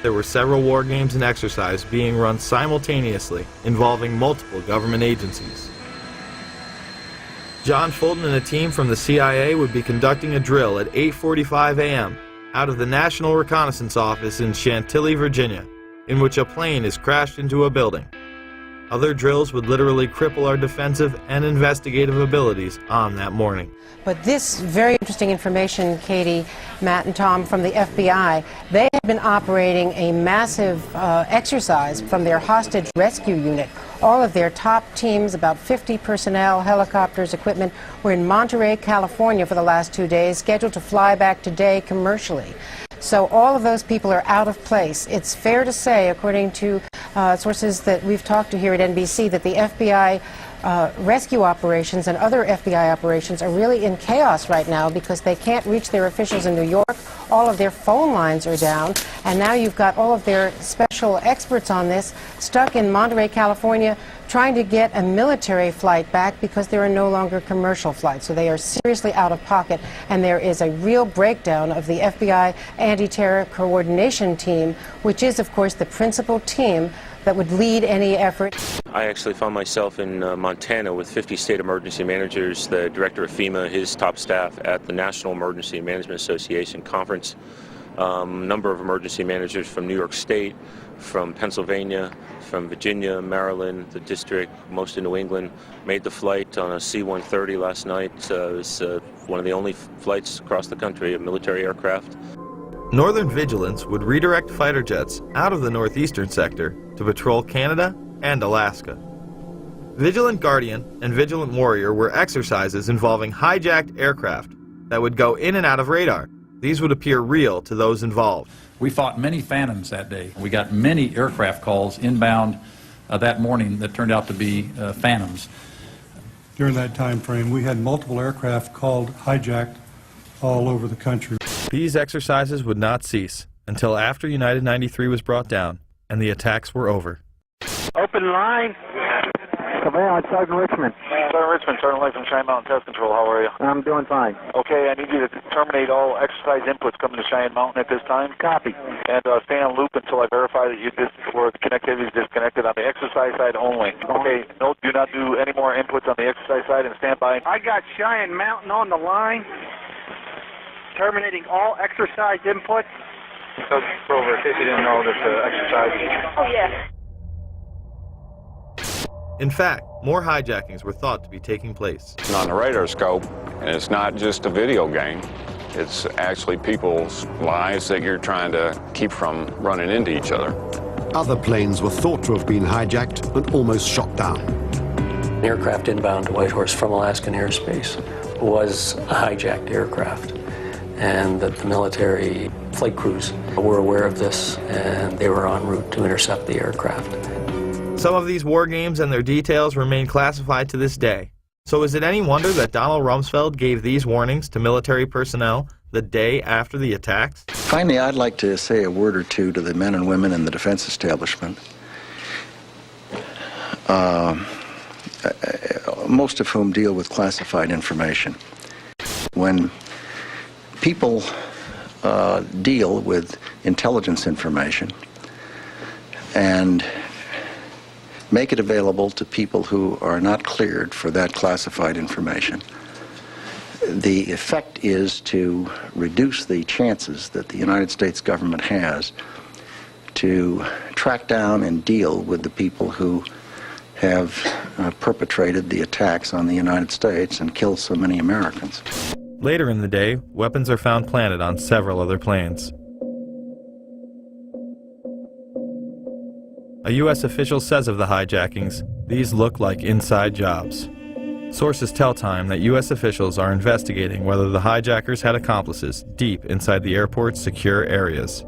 There were several war games and exercises being run simultaneously, involving multiple government agencies. John Fulton and a team from the CIA would be conducting a drill at 8:45 a.m. out of the National Reconnaissance Office in Chantilly, Virginia, in which a plane is crashed into a building. Other drills would literally cripple our defensive and investigative abilities on that morning. But this very interesting information, Katie, Matt, and Tom, from the FBI, they have been operating a massive exercise from their hostage rescue unit. All of their top teams, about 50 personnel, helicopters, equipment, were in Monterey, California for the last 2 days, scheduled to fly back today commercially. So all of those people are out of place. It's fair to say, according to sources that we've talked to here at NBC, that the FBI rescue operations and other FBI operations are really in chaos right now because they can't reach their officials in New York. All of their phone lines are down, and now you've got all of their special experts on this stuck in Monterey, California, trying to get a military flight back because there are no longer commercial flights. So they are seriously out of pocket, and there is a real breakdown of the FBI anti-terror coordination team, which is, of course, the principal team that would lead any effort. I actually found myself in Montana with 50 state emergency managers, the director of FEMA, his top staff at the National Emergency Management Association conference. Number of emergency managers from New York State, from Pennsylvania, from Virginia, Maryland, the district, most in New England, made the flight on a C-130 last night. It was one of the only flights across the country, a military aircraft. Northern Vigilance would redirect fighter jets out of the northeastern sector to patrol Canada and Alaska. Vigilant Guardian and Vigilant Warrior were exercises involving hijacked aircraft that would go in and out of radar. These would appear real to those involved. We fought many phantoms that day. We got many aircraft calls inbound that morning that turned out to be phantoms. During that time frame, we had multiple aircraft called hijacked all over the country. These exercises would not cease until after United 93 was brought down and the attacks were over. Open line. Command, Sergeant Richmond. Sergeant Richmond, Sergeant Light from Cheyenne Mountain Test Control. How are you? I'm doing fine. Okay, I need you to terminate all exercise inputs coming to Cheyenne Mountain at this time. Copy. And stay on loop until I verify that where the connectivity is disconnected on the exercise side only. Okay, no, do not do any more inputs on the exercise side and stand by. I got Cheyenne Mountain on the line. Terminating all exercise inputs. So, Grover, in case you didn't know, that the exercise... Oh, yeah. In fact, more hijackings were thought to be taking place. On the radar scope, And it's not just a video game. It's actually people's lives that you're trying to keep from running into each other. Other planes were thought to have been hijacked and almost shot down. An aircraft inbound to Whitehorse from Alaskan airspace was a hijacked aircraft, and that the military flight crews were aware of this, and they were en route to intercept the aircraft. Some of these war games and their details remain classified to this day. So is it any wonder that Donald Rumsfeld gave these warnings to military personnel the day after the attacks? Finally, I'd like to say a word or two to the men and women in the defense establishment, most of whom deal with classified information. When people deal with intelligence information and make it available to people who are not cleared for that classified information, the effect is to reduce the chances that the United States government has to track down and deal with the people who have perpetrated the attacks on the United States and killed so many Americans. Later in the day, weapons are found planted on several other planes. A U.S. official says of the hijackings, these look like inside jobs. Sources tell Time that U.S. officials are investigating whether the hijackers had accomplices deep inside the airport's secure areas.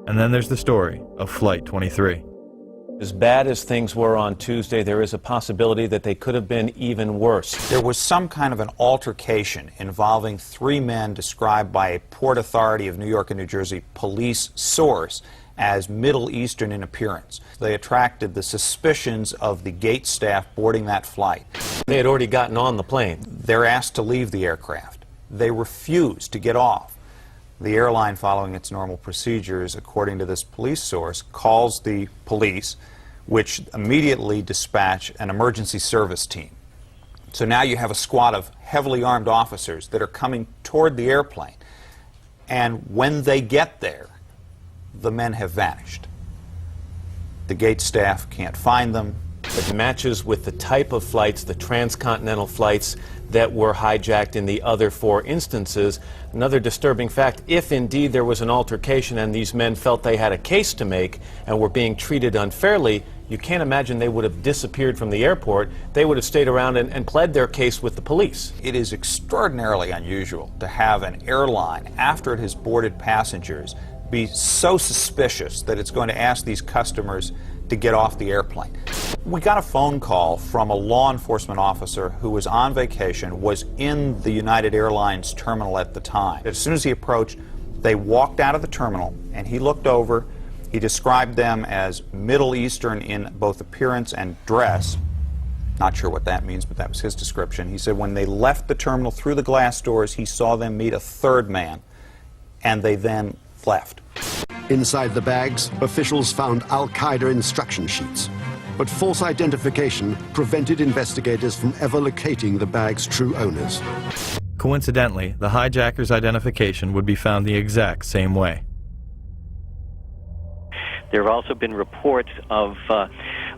And then there's the story of Flight 23. As bad as things were on Tuesday, there is a possibility that they could have been even worse. There was some kind of an altercation involving 3 men described by a Port Authority of New York and New Jersey police source as Middle Eastern in appearance. They attracted the suspicions of the gate staff boarding that flight. They had already gotten on the plane. They're asked to leave the aircraft. They refused to get off. The airline, following its normal procedures, according to this police source, calls the police, which immediately dispatch an emergency service team. So now you have a squad of heavily armed officers that are coming toward the airplane. And when they get there, the men have vanished. The gate staff can't find them. It matches with the type of flights, the transcontinental flights that were hijacked in the other 4 instances. Another disturbing fact, if indeed there was an altercation and these men felt they had a case to make and were being treated unfairly, you can't imagine they would have disappeared from the airport. They would have stayed around and pled their case with the police. It is extraordinarily unusual to have an airline, after it has boarded passengers, be so suspicious that it's going to ask these customers to get off the airplane. We got a phone call from a law enforcement officer who was on vacation, was in the United Airlines terminal at the time. As soon as he approached, they walked out of the terminal, and he looked over. He described them as Middle Eastern in both appearance and dress. Not sure what that means, but that was his description. He said when they left the terminal through the glass doors, he saw them meet a 3rd man, and they then left. Inside the bags, officials found Al-Qaeda instruction sheets, but false identification prevented investigators from ever locating the bag's true owners. Coincidentally, the hijackers' identification would be found the exact same way. There have also been reports of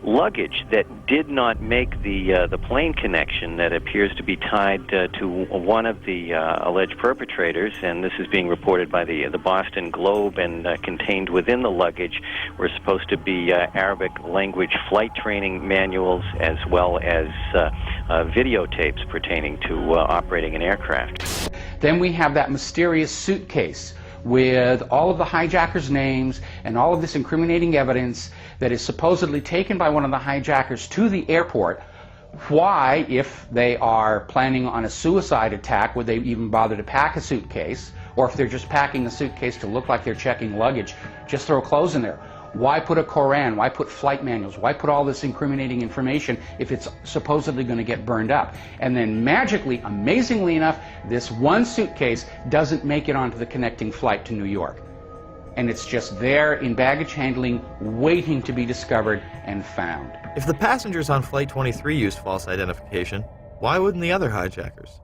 luggage that did not make the plane connection that appears to be tied to one of the alleged perpetrators, and this is being reported by the Boston Globe, and contained within the luggage were supposed to be Arabic language flight training manuals as well as videotapes pertaining to operating an aircraft. Then we have that mysterious suitcase with all of the hijackers' names and all of this incriminating evidence that is supposedly taken by one of the hijackers to the airport. Why, if they are planning on a suicide attack, would they even bother to pack a suitcase? Or if they're just packing a suitcase to look like they're checking luggage, just throw clothes in there. Why put a Koran? Why put flight manuals? Why put all this incriminating information if it's supposedly going to get burned up? And then magically, amazingly enough, this one suitcase doesn't make it onto the connecting flight to New York. And it's just there in baggage handling, waiting to be discovered and found. If the passengers on Flight 23 used false identification, why wouldn't the other hijackers?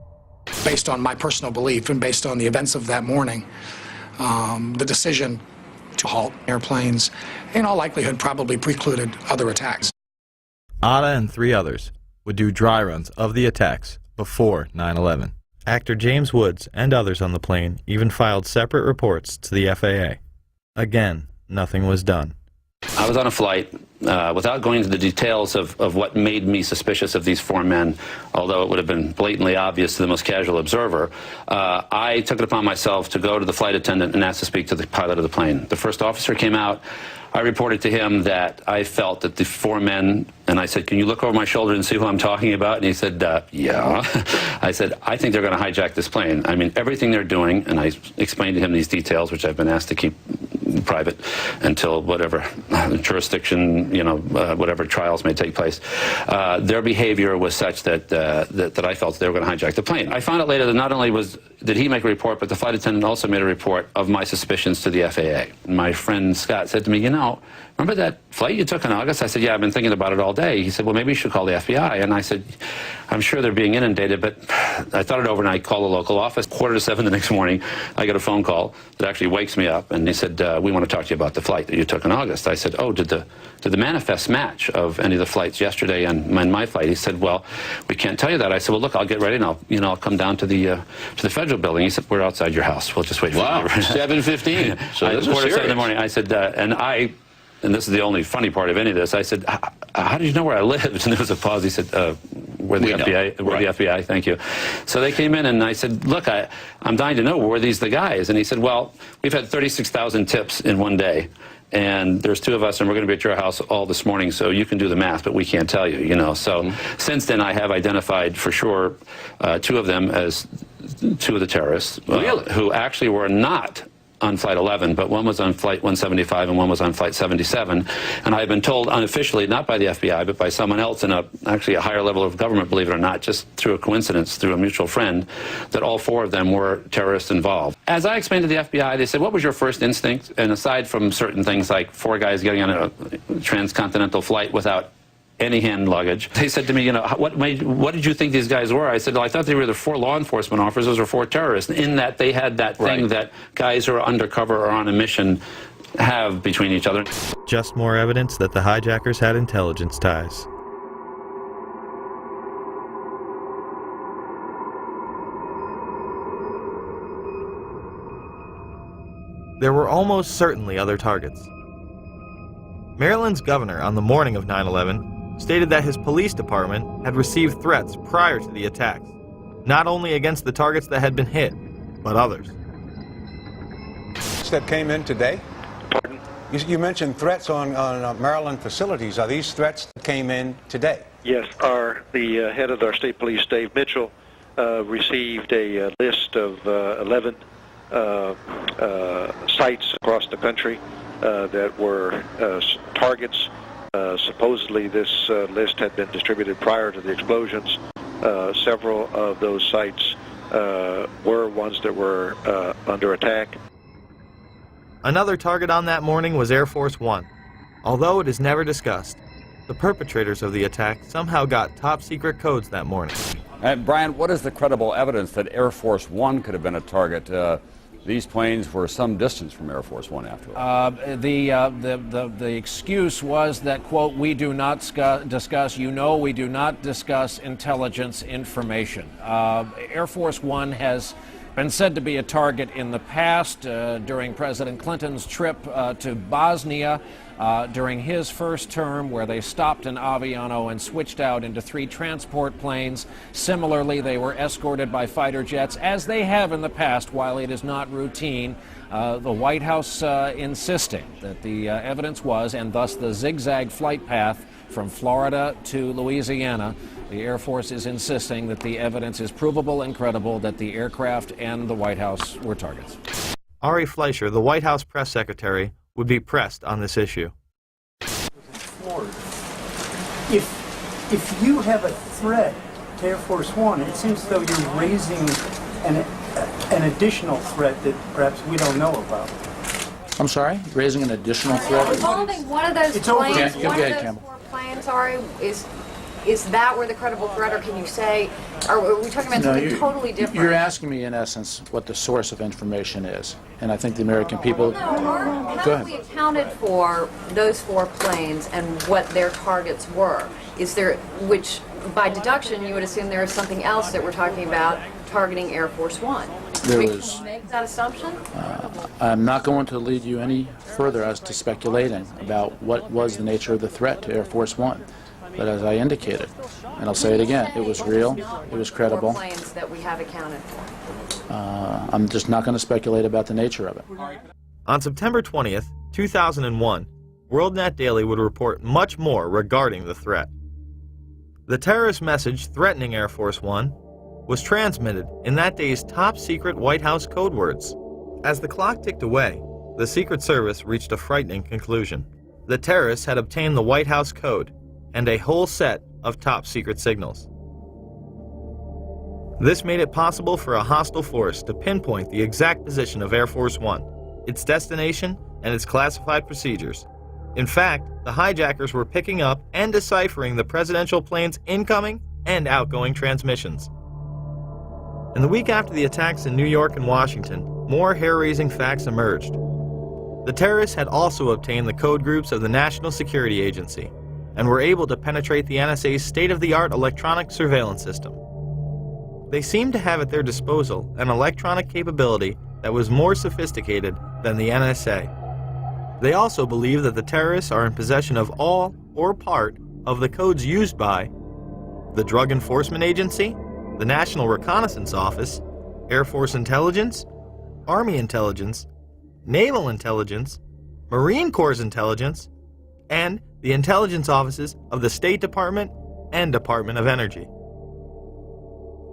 Based on my personal belief and based on the events of that morning, the decision to halt airplanes, in all likelihood, probably precluded other attacks. Atta and 3 others would do dry runs of the attacks before 9/11. Actor James Woods and others on the plane even filed separate reports to the FAA. Again, nothing was done. I was on a flight, without going into the details of what made me suspicious of these four men, although it would have been blatantly obvious to the most casual observer, I took it upon myself to go to the flight attendant and ask to speak to the pilot of the plane. The first officer came out. I reported to him that I felt that the four men, and I said, can you look over my shoulder and see who I'm talking about? And he said, yeah. I said, I think they're going to hijack this plane. I mean, everything they're doing, and I explained to him these details, which I've been asked to keep private until whatever jurisdiction, whatever trials may take place. Their behavior was such that I felt they were going to hijack the plane. I found out later that not only did he make a report, but the flight attendant also made a report of my suspicions to the FAA. My friend Scott said to me, remember that flight you took in August? I said, yeah, I've been thinking about it all day. He said, well, maybe you should call the FBI. And I said, I'm sure they're being inundated, but I thought it over and I called the local office. 6:45 the next morning, I get a phone call that actually wakes me up, and he said, we want to talk to you about the flight that you took in August. I said, oh, did the manifest match of any of the flights yesterday and my flight? He said, well, we can't tell you that. I said, well, look, I'll get ready and I'll come down to the federal building. He said, we're outside your house. We'll just wait for you. Wow, 7:15. So this is 6:45 in the morning. I said, and this is the only funny part of any of this, I said, how did you know where I lived? And there was a pause. He said, we're the FBI. We're the FBI, thank you. So they came in and I said, look, I'm dying to know, were these the guys? And he said, well, we've had 36,000 tips in one day. And there's two of us, and we're going to be at your house all this morning, so you can do the math, but we can't tell you, So since then, I have identified for sure two of them as two of the terrorists. Really? Who actually were not on Flight 11, but one was on Flight 175 and one was on Flight 77. And I've been told unofficially, not by the FBI, but by someone else in actually a higher level of government, believe it or not, just through a coincidence, through a mutual friend, that all four of them were terrorists involved. As I explained to the FBI, they said, what was your first instinct? And aside from certain things like four guys getting on a transcontinental flight without any hand luggage, they said to me, what did you think these guys were? I said, well, I thought they were either four law enforcement officers or four terrorists, in that they had that thing that guys who are undercover or on a mission have between each other. Just more evidence that the hijackers had intelligence ties. There were almost certainly other targets. Maryland's governor on the morning of 9/11 stated that his police department had received threats prior to the attacks, not only against the targets that had been hit, but others. That came in today? Pardon? You mentioned threats on Maryland facilities. Are these threats that came in today? Yes, the head of our state police, Dave Mitchell, received a list of 11 sites across the country that were targets. Supposedly this list had been distributed prior to the explosions. Several of those sites were ones that were under attack. Another target on that morning was Air Force One. Although it is never discussed, the perpetrators of the attack somehow got top-secret codes that morning. Brian, what is the credible evidence that Air Force One could have been a target? These planes were some distance from Air Force One after all. The excuse was that, quote, we do not discuss, we do not discuss intelligence information. Air Force One has been said to be a target in the past during President Clinton's trip to Bosnia during his first term, where they stopped in Aviano and switched out into 3 transport planes. Similarly, they were escorted by fighter jets, as they have in the past, while it is not routine. The White House insisting that the evidence was, and thus the zigzag flight path from Florida to Louisiana. The Air Force is insisting that the evidence is provable and credible that the aircraft and the White House were targets. Ari Fleischer, the White House press secretary, would be pressed on this issue. If you have a threat to Air Force One, it seems as though you're raising an additional threat that perhaps we don't know about. I'm sorry? Raising an additional threat? Involving one of those It's over. planes, Go one ahead, of those Campbell. 4 planes, Ari, is that where the credible threat, or can you say, are we talking about something totally different? You're asking me, in essence, what the source of information is. And I think the American people... How have we accounted for those 4 planes and what their targets were? Is there, which by deduction, you would assume there is something else that we're talking about targeting Air Force One. There Can was. you make that assumption? I'm not going to lead you any further as to speculating about what was the nature of the threat to Air Force One. But as I indicated, and I'll say it again, it was real, it was credible. Planes that we have accounted for. I'm just not going to speculate about the nature of it. On September 20th, 2001, WorldNet Daily would report much more regarding the threat. The terrorist message threatening Air Force One was transmitted in that day's top-secret White House code words. As the clock ticked away, the Secret Service reached a frightening conclusion. The terrorists had obtained the White House code and a whole set of top-secret signals. This made it possible for a hostile force to pinpoint the exact position of Air Force One, its destination, and its classified procedures. In fact, the hijackers were picking up and deciphering the presidential plane's incoming and outgoing transmissions. In the week after the attacks in New York and Washington, more hair-raising facts emerged. The terrorists had also obtained the code groups of the National Security Agency and were able to penetrate the NSA's state-of-the-art electronic surveillance system. They seemed to have at their disposal an electronic capability that was more sophisticated than the NSA. They also believe that the terrorists are in possession of all or part of the codes used by the Drug Enforcement Agency, the National Reconnaissance Office, Air Force Intelligence, Army Intelligence, Naval Intelligence, Marine Corps Intelligence, and the intelligence offices of the State Department and Department of Energy.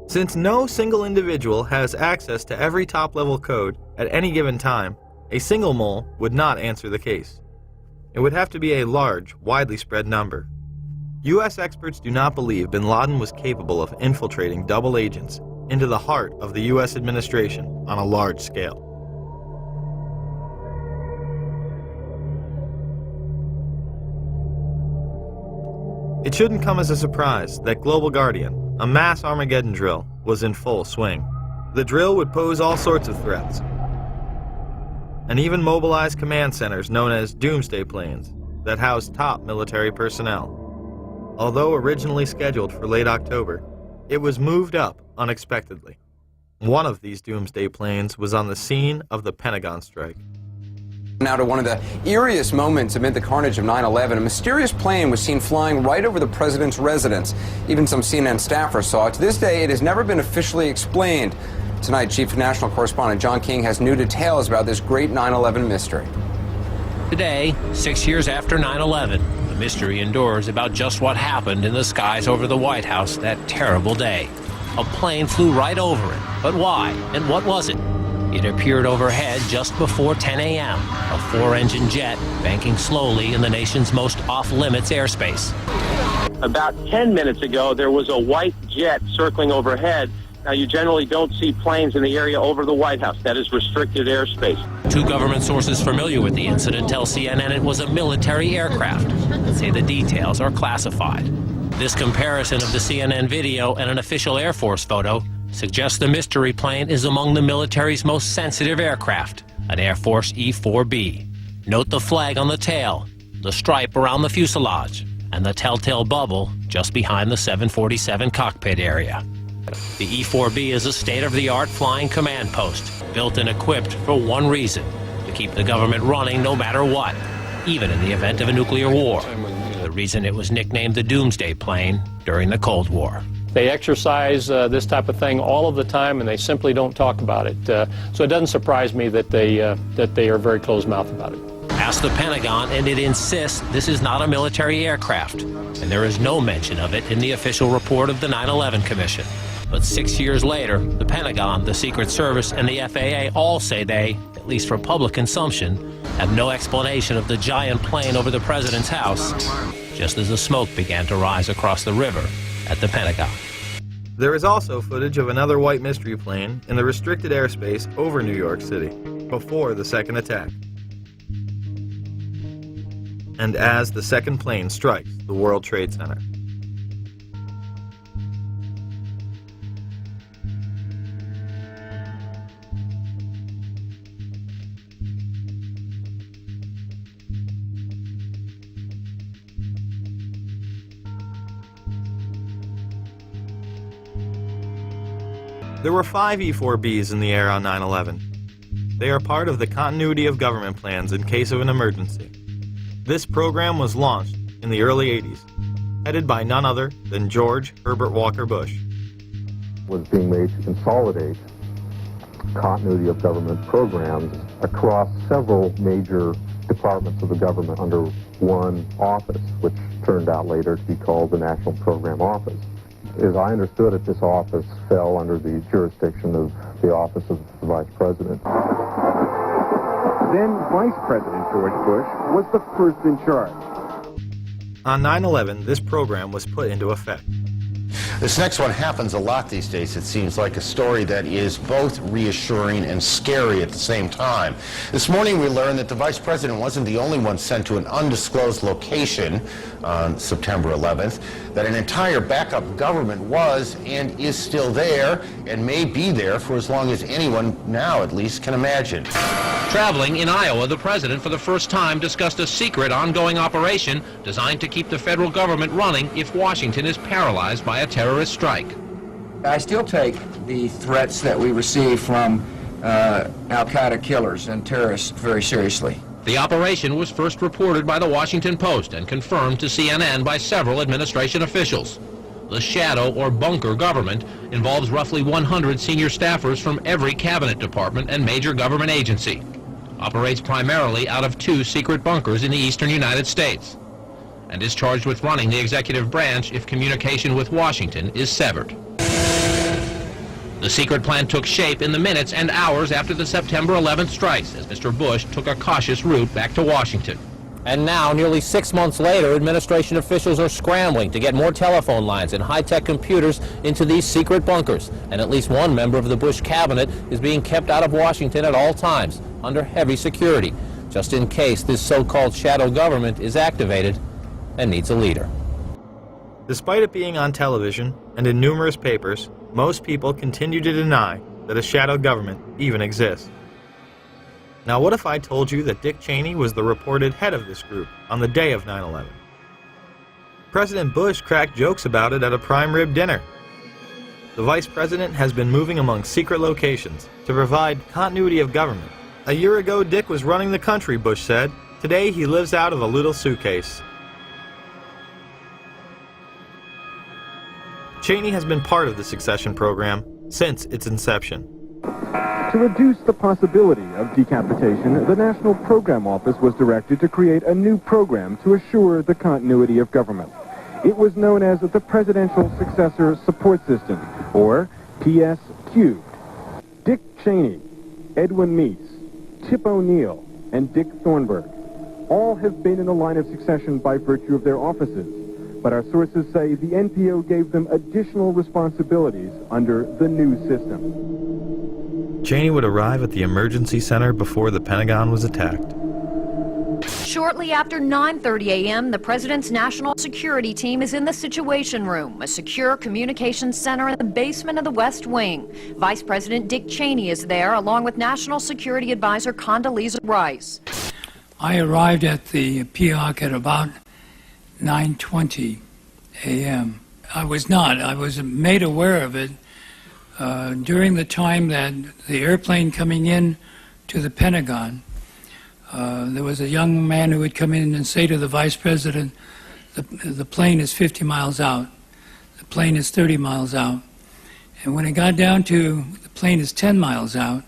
Since no single individual has access to every top-level code at any given time, a single mole would not answer the case. It would have to be a large, widely spread number. U.S. experts do not believe bin Laden was capable of infiltrating double agents into the heart of the U.S. administration on a large scale. It shouldn't come as a surprise that Global Guardian, a mass Armageddon drill, was in full swing. The drill would pose all sorts of threats, and even mobilize command centers known as doomsday planes that house top military personnel. Although originally scheduled for late October, it was moved up unexpectedly. One of these doomsday planes was on the scene of the Pentagon strike. Now to one of the eeriest moments amid the carnage of 9/11, a mysterious plane was seen flying right over the president's residence. Even some CNN staffers saw it. To this day, it has never been officially explained. Tonight, Chief National Correspondent John King has new details about this great 9/11 mystery. Today, 6 years after 9/11, the mystery endures about just what happened in the skies over the White House that terrible day. A plane flew right over it. But why? And what was it? It appeared overhead just before 10 a.m., a four-engine jet banking slowly in the nation's most off-limits airspace. About 10 minutes ago, there was a white jet circling overhead. Now, you generally don't see planes in the area over the White House. That is restricted airspace. Two government sources familiar with the incident tell CNN it was a military aircraft, but say the details are classified. This comparison of the CNN video and an official Air Force photo suggests the mystery plane is among the military's most sensitive aircraft, an Air Force E-4B. Note the flag on the tail, the stripe around the fuselage, and the telltale bubble just behind the 747 cockpit area. The E-4B is a state-of-the-art flying command post, built and equipped for one reason: to keep the government running no matter what, even in the event of a nuclear war. The reason it was nicknamed the Doomsday Plane during the Cold War. They exercise this type of thing all of the time, and they simply don't talk about it. So it doesn't surprise me that they are very closed-mouthed about it. Ask the Pentagon, and it insists this is not a military aircraft, and there is no mention of it in the official report of the 9/11 Commission. But 6 years later, the Pentagon, the Secret Service, and the FAA all say they, at least for public consumption, have no explanation of the giant plane over the president's house, just as the smoke began to rise across the river at the Pentagon. There is also footage of another white mystery plane in the restricted airspace over New York City before the second attack, and as the second plane strikes the World Trade Center. There were 5 E-4Bs in the air on 9/11. They are part of the continuity of government plans in case of an emergency. This program was launched in the early 80s, headed by none other than George Herbert Walker Bush. Was being made to consolidate continuity of government programs across several major departments of the government under one office, which turned out later to be called the National Program Office. As I understood it, this office fell under the jurisdiction of the Office of the Vice President. Then Vice President George Bush was the first in charge. On 9/11, this program was put into effect. This next one happens a lot these days. It seems like a story that is both reassuring and scary at the same time. This morning we learned that the Vice President wasn't the only one sent to an undisclosed location on September 11th, that an entire backup government was and is still there and may be there for as long as anyone now at least can imagine. Traveling in Iowa, the president for the first time discussed a secret ongoing operation designed to keep the federal government running if Washington is paralyzed by a terrorist strike. I still take the threats that we receive from al-Qaeda killers and terrorists very seriously. The operation was first reported by the Washington Post and confirmed to CNN by several administration officials. The shadow or bunker government involves roughly 100 senior staffers from every cabinet department and major government agency. Operates primarily out of 2 secret bunkers in the eastern United States, and is charged with running the executive branch if communication with Washington is severed. The secret plan took shape in the minutes and hours after the September 11th strikes, as Mr. Bush took a cautious route back to Washington. And now, nearly 6 months later, administration officials are scrambling to get more telephone lines and high-tech computers into these secret bunkers. And at least one member of the Bush cabinet is being kept out of Washington at all times, under heavy security, just in case this so-called shadow government is activated and needs a leader. Despite it being on television and in numerous papers, most people continue to deny that a shadow government even exists. Now, what if I told you that Dick Cheney was the reported head of this group on the day of 9/11? President Bush cracked jokes about it at a prime rib dinner. The Vice President has been moving among secret locations to provide continuity of government. A year ago, Dick was running the country, Bush said. Today, he lives out of a little suitcase. Cheney has been part of the succession program since its inception. To reduce the possibility of decapitation, the National Program Office was directed to create a new program to assure the continuity of government. It was known as the Presidential Successor Support System, or PSQ. Dick Cheney, Edwin Meese, Tip O'Neill, and Dick Thornburgh all have been in the line of succession by virtue of their offices. But our sources say the NPO gave them additional responsibilities under the new system. Cheney would arrive at the emergency center before the Pentagon was attacked. Shortly after 9:30 a.m., the president's national security team is in the Situation Room, a secure communications center in the basement of the West Wing. Vice President Dick Cheney is there, along with National Security Advisor Condoleezza Rice. I arrived at the PIOC at about 9:20 a.m. I was made aware of it during the time that the airplane coming in to the Pentagon. There was a young man who would come in and say to the Vice President, the plane is 50 miles out, the plane is 30 miles out. And when it got down to the plane is 10 miles out,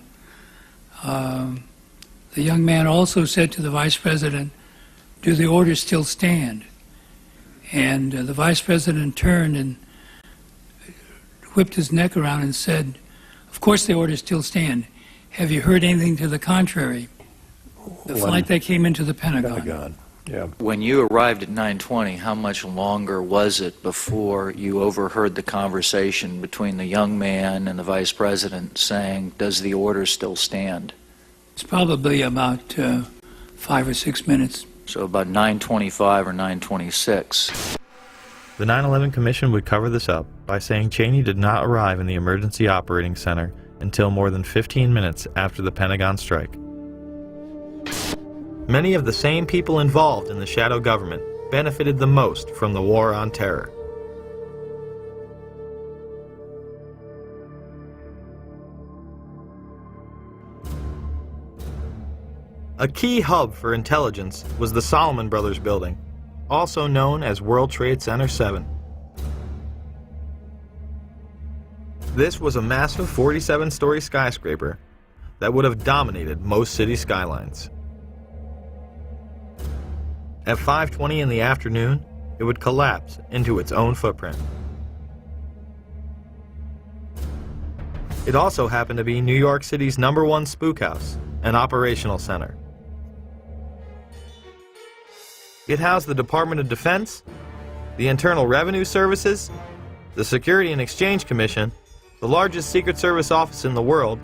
the young man also said to the Vice President, do the orders still stand? And the Vice President turned and whipped his neck around and said, of course the orders still stand. Have you heard anything to the contrary? The flight that came into the Pentagon. Yeah. When you arrived at 9:20, how much longer was it before you overheard the conversation between the young man and the Vice President saying, does the order still stand? It's probably about 5 or 6 minutes. So about 9:25 or 9:26. The 9/11 Commission would cover this up by saying Cheney did not arrive in the Emergency Operating Center until more than 15 minutes after the Pentagon strike. Many of the same people involved in the shadow government benefited the most from the war on terror. A key hub for intelligence was the Solomon Brothers building, also known as World Trade Center 7. This was a massive 47-story skyscraper that would have dominated most city skylines. At 5:20 in the afternoon, it would collapse into its own footprint. It also happened to be New York City's #1 spook house and operational center. It housed the Department of Defense, the Internal Revenue Services, the Security and Exchange Commission, the largest Secret Service office in the world,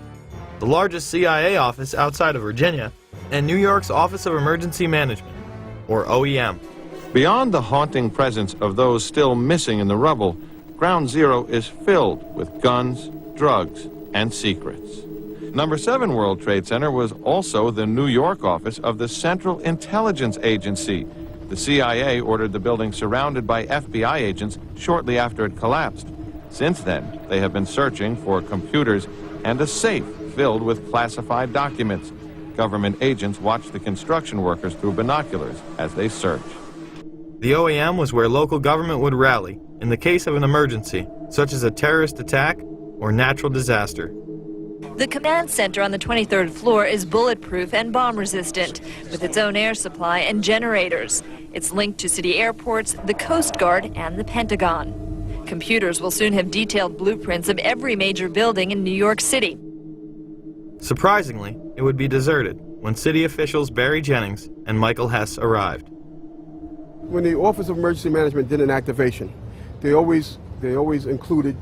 the largest CIA office outside of Virginia, and New York's Office of Emergency Management, or OEM. Beyond the haunting presence of those still missing in the rubble, Ground Zero is filled with guns, drugs, and secrets. Number 7 World Trade Center was also the New York office of the Central Intelligence Agency. The CIA ordered the building surrounded by FBI agents shortly after it collapsed. Since then, they have been searching for computers and a safe filled with classified documents. Government agents watch the construction workers through binoculars as they search. The OEM was where local government would rally in the case of an emergency, such as a terrorist attack or natural disaster. The command center on the 23rd floor is bulletproof and bomb-resistant, with its own air supply and generators. It's linked to city airports, the Coast Guard, and the Pentagon. Computers will soon have detailed blueprints of every major building in New York City. Surprisingly, it would be deserted when city officials Barry Jennings and Michael Hess arrived. When the Office of Emergency Management did an activation, they always included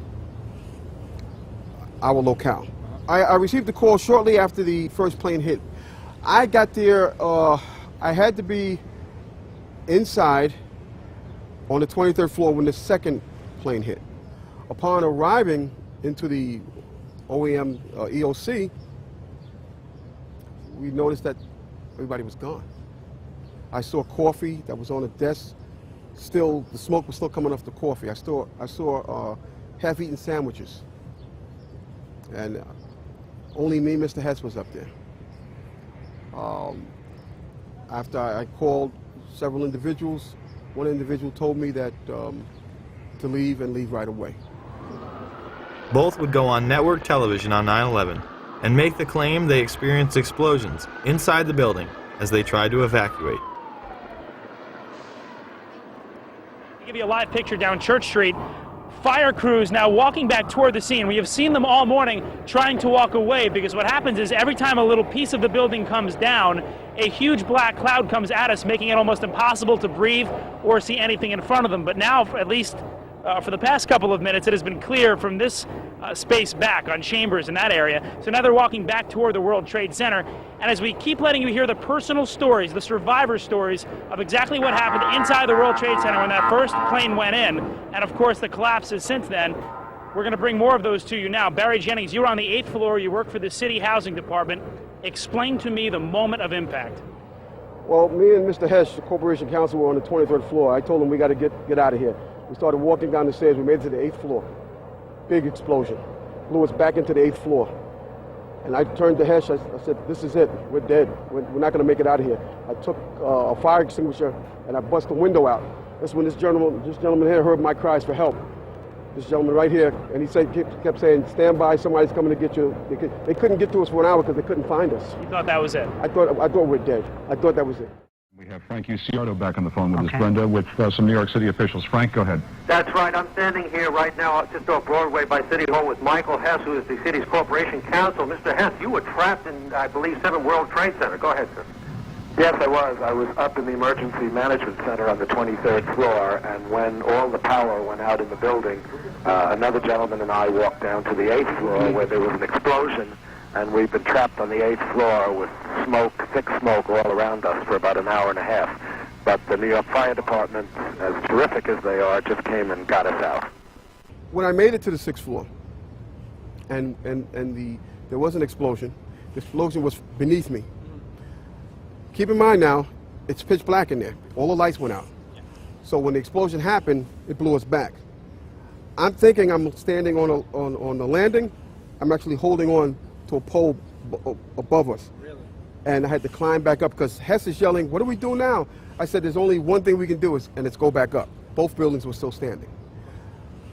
our locale. I received a call shortly after the first plane hit. I got there, I had to be inside on the 23rd floor when the second plane hit. Upon arriving into the OEM EOC, we noticed that everybody was gone. I saw coffee that was on the desk. Still, the smoke was still coming off the coffee. I saw half-eaten sandwiches. And only me, Mr. Hess, was up there. After I called several individuals, one individual told me that to leave and leave right away. Both would go on network television on 9/11 and make the claim they experienced explosions inside the building as they tried to evacuate. I'll give you a live picture down Church Street. Fire crews now walking back toward the scene. We have seen them all morning trying to walk away, because what happens is every time a little piece of the building comes down, a huge black cloud comes at us, making it almost impossible to breathe or see anything in front of them. But now, at least for the past couple of minutes, it has been clear from this space back on Chambers in that area. So now they're walking back toward the World Trade Center. And as we keep letting you hear the personal stories, the survivor stories of exactly what happened inside the World Trade Center when that first plane went in, and of course the collapses since then, we're going to bring more of those to you now. Barry Jennings, you were on the 8th floor. You work for the City Housing Department. Explain to me the moment of impact. Well, me and Mr. Hess, the Corporation Counsel, were on the 23rd floor. I told him we got to get out of here. We started walking down the stairs. We made it to the 8th floor. Big explosion. Blew us back into the 8th floor. And I turned to Hess. I said, this is it. We're dead. We're not going to make it out of here. I took a fire extinguisher and I bust the window out. That's when this gentleman here heard my cries for help. This gentleman right here, and he kept saying, stand by, somebody's coming to get you. They couldn't get to us for an hour because they couldn't find us. You thought that was it? I thought we're dead. I thought that was it. We have Frank Uciardo back on the phone with us, Brenda, with some New York City officials. Frank, go ahead. That's right. I'm standing here right now just off Broadway by City Hall with Michael Hess, who is the city's Corporation Counsel. Mr. Hess, you were trapped in, I believe, 7 World Trade Center. Go ahead, sir. Yes, I was. I was up in the Emergency Management Center on the 23rd floor, and when all the power went out in the building, another gentleman and I walked down to the 8th floor where there was an explosion, and we've been trapped on the 8th floor with smoke, thick smoke all around us for about an hour and a half. But the New York Fire Department, as terrific as they are, just came and got us out. When I made it to the 6th floor, and there was an explosion, the explosion was beneath me. Keep in mind now, it's pitch black in there. All the lights went out. So when the explosion happened, it blew us back. I'm thinking I'm standing on the landing. I'm actually holding on to a pole above us. Really? And I had to climb back up because Hess is yelling, "What do we do now?" I said, "There's only one thing we can do, and it's go back up." Both buildings were still standing.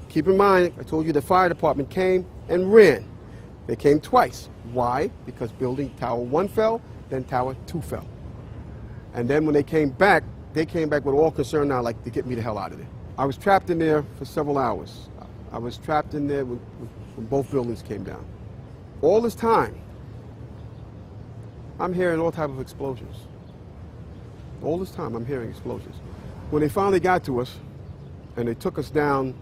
Keep in mind, I told you the fire department came and ran. They came twice. Why? Because building Tower 1 fell, then Tower 2 fell. And then when they came back with all concern now, like, to get me the hell out of there. I was trapped in there for several hours. I was trapped in there when both buildings came down. All this time, I'm hearing all types of explosions. All this time, I'm hearing explosions. When they finally got to us, and they took us down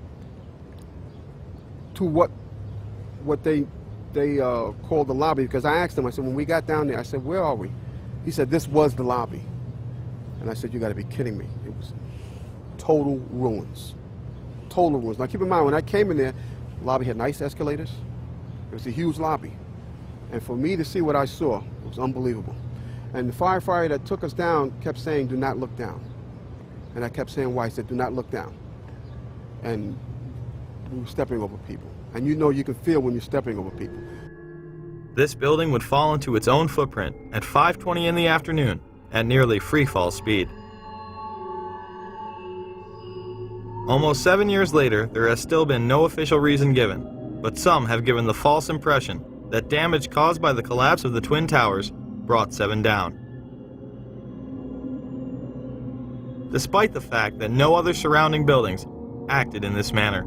to what they called the lobby, because I asked them, I said, when we got down there, I said, "Where are we?" He said, "This was the lobby." And I said, "You got to be kidding me." It was total ruins. Total ruins. Now keep in mind, when I came in there, the lobby had nice escalators. It was a huge lobby. And for me to see what I saw, it was unbelievable. And the firefighter that took us down kept saying, "Do not look down." And I kept saying why. He said, "Do not look down." And we were stepping over people. And you know you can feel when you're stepping over people. This building would fall into its own footprint at 5:20 in the afternoon at nearly free-fall speed. Almost 7 years later, there has still been no official reason given, but some have given the false impression that damage caused by the collapse of the Twin Towers brought 7 down. Despite the fact that no other surrounding buildings acted in this manner.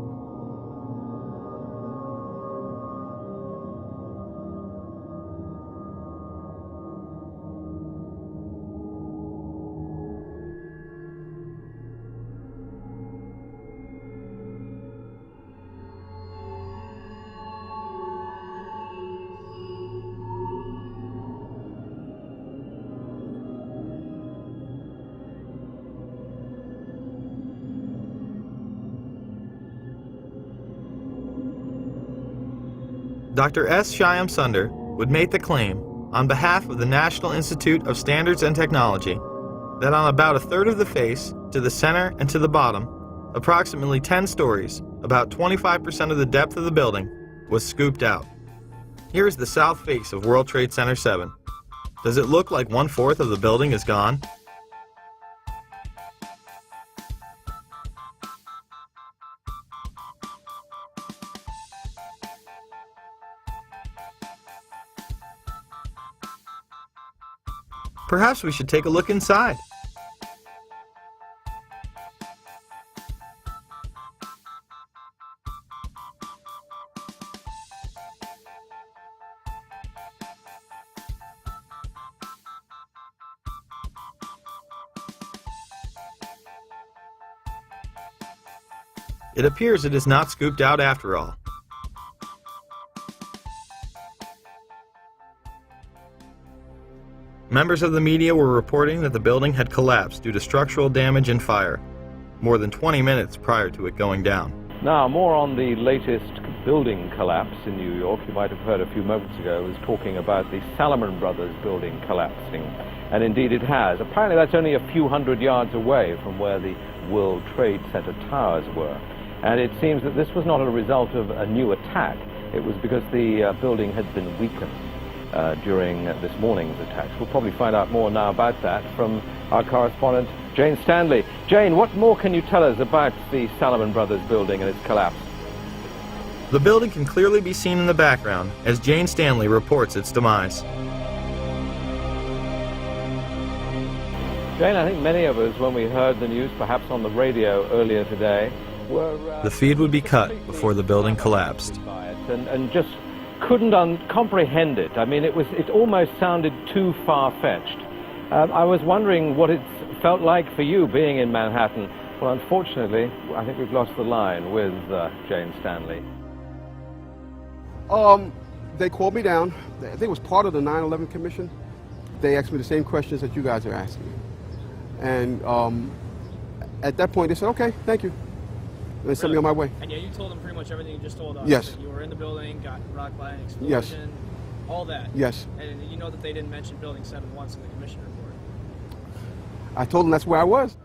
Dr. S. Shyam Sunder would make the claim, on behalf of the National Institute of Standards and Technology, that on about a third of the face, to the center and to the bottom, approximately 10 stories, about 25% of the depth of the building, was scooped out. Here is the south face of World Trade Center 7. Does it look like 1/4 of the building is gone? Perhaps we should take a look inside. It appears it is not scooped out after all. Members of the media were reporting that the building had collapsed due to structural damage and fire, more than 20 minutes prior to it going down. Now, more on the latest building collapse in New York. You might have heard a few moments ago, I was talking about the Salomon Brothers building collapsing. And indeed it has. Apparently that's only a few hundred yards away from where the World Trade Center towers were. And it seems that this was not a result of a new attack. It was because the building had been weakened during this morning's attacks. We'll probably find out more now about that from our correspondent, Jane Stanley. Jane, what more can you tell us about the Salomon Brothers building and its collapse? The building can clearly be seen in the background as Jane Stanley reports its demise. Jane, I think many of us, when we heard the news, perhaps on the radio earlier today, were... The feed would be cut before the building collapsed. And just couldn't comprehend it. I mean, it almost sounded too far-fetched. I was wondering what it felt like for you being in Manhattan. Well, unfortunately, I think we've lost the line with Jane Stanley. They called me down. I think it was part of the 9/11 Commission. They asked me the same questions that you guys are asking me. And at that point, they said, "Okay, thank you." And they sent me on my way. And yeah, you told them pretty much everything you just told us. Yes. That you were in the building, got rocked by an explosion. Yes. All that. Yes. And you know that they didn't mention Building 7 once in the commission report. I told them that's where I was.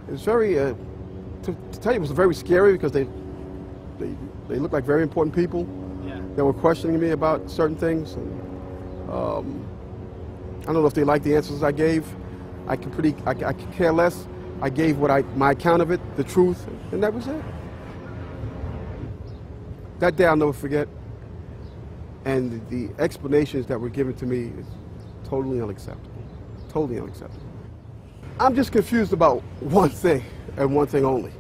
It was very, to tell you, it was very scary because they looked like very important people. Yeah. They were questioning me about certain things. And I don't know if they like the answers I gave. I could care less. I gave my account of it, the truth, and that was it. That day I'll never forget. And the explanations that were given to me is totally unacceptable. Totally unacceptable. I'm just confused about one thing, and one thing only.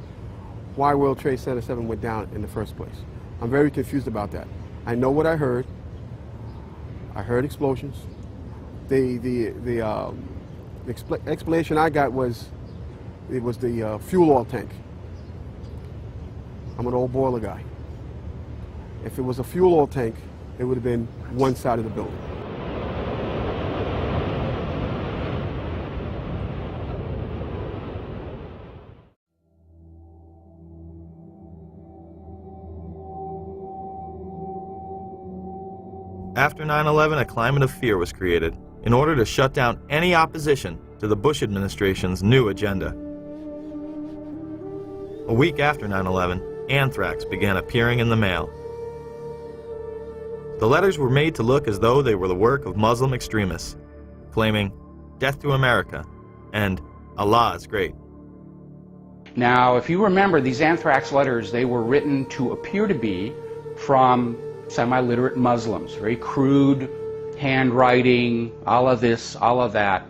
Why World Trade Center 7 went down in the first place. I'm very confused about that. I know what I heard. I heard explosions. The explanation I got was it was the fuel oil tank. I'm an old boiler guy. If it was a fuel oil tank, it would have been one side of the building. After 9/11, a climate of fear was created in order to shut down any opposition to the Bush administration's new agenda. A week after 9/11, anthrax began appearing in the mail. The letters were made to look as though they were the work of Muslim extremists, claiming "Death to America" and "Allah is great." Now, if you remember, these anthrax letters, they were written to appear to be from semi-literate Muslims, very crude handwriting, all of this, all of that.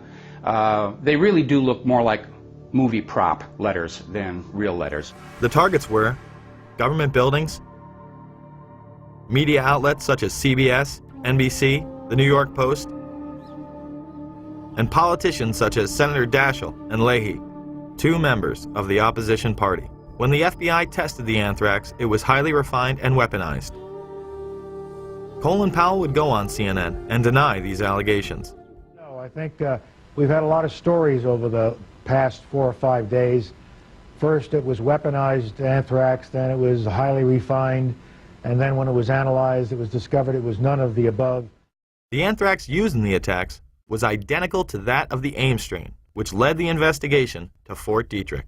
They really do look more like movie prop letters than real letters. The targets were government buildings, media outlets such as CBS, NBC, the New York Post, and politicians such as Senator Daschle and Leahy, two members of the opposition party. When the FBI tested the anthrax, it was highly refined and weaponized. Colin Powell would go on CNN and deny these allegations. No, I think we've had a lot of stories over the past 4 or 5 days. First it was weaponized anthrax, then it was highly refined, and then when it was analyzed, it was discovered it was none of the above. The anthrax used in the attacks was identical to that of the Ames strain, which led the investigation to Fort Detrick.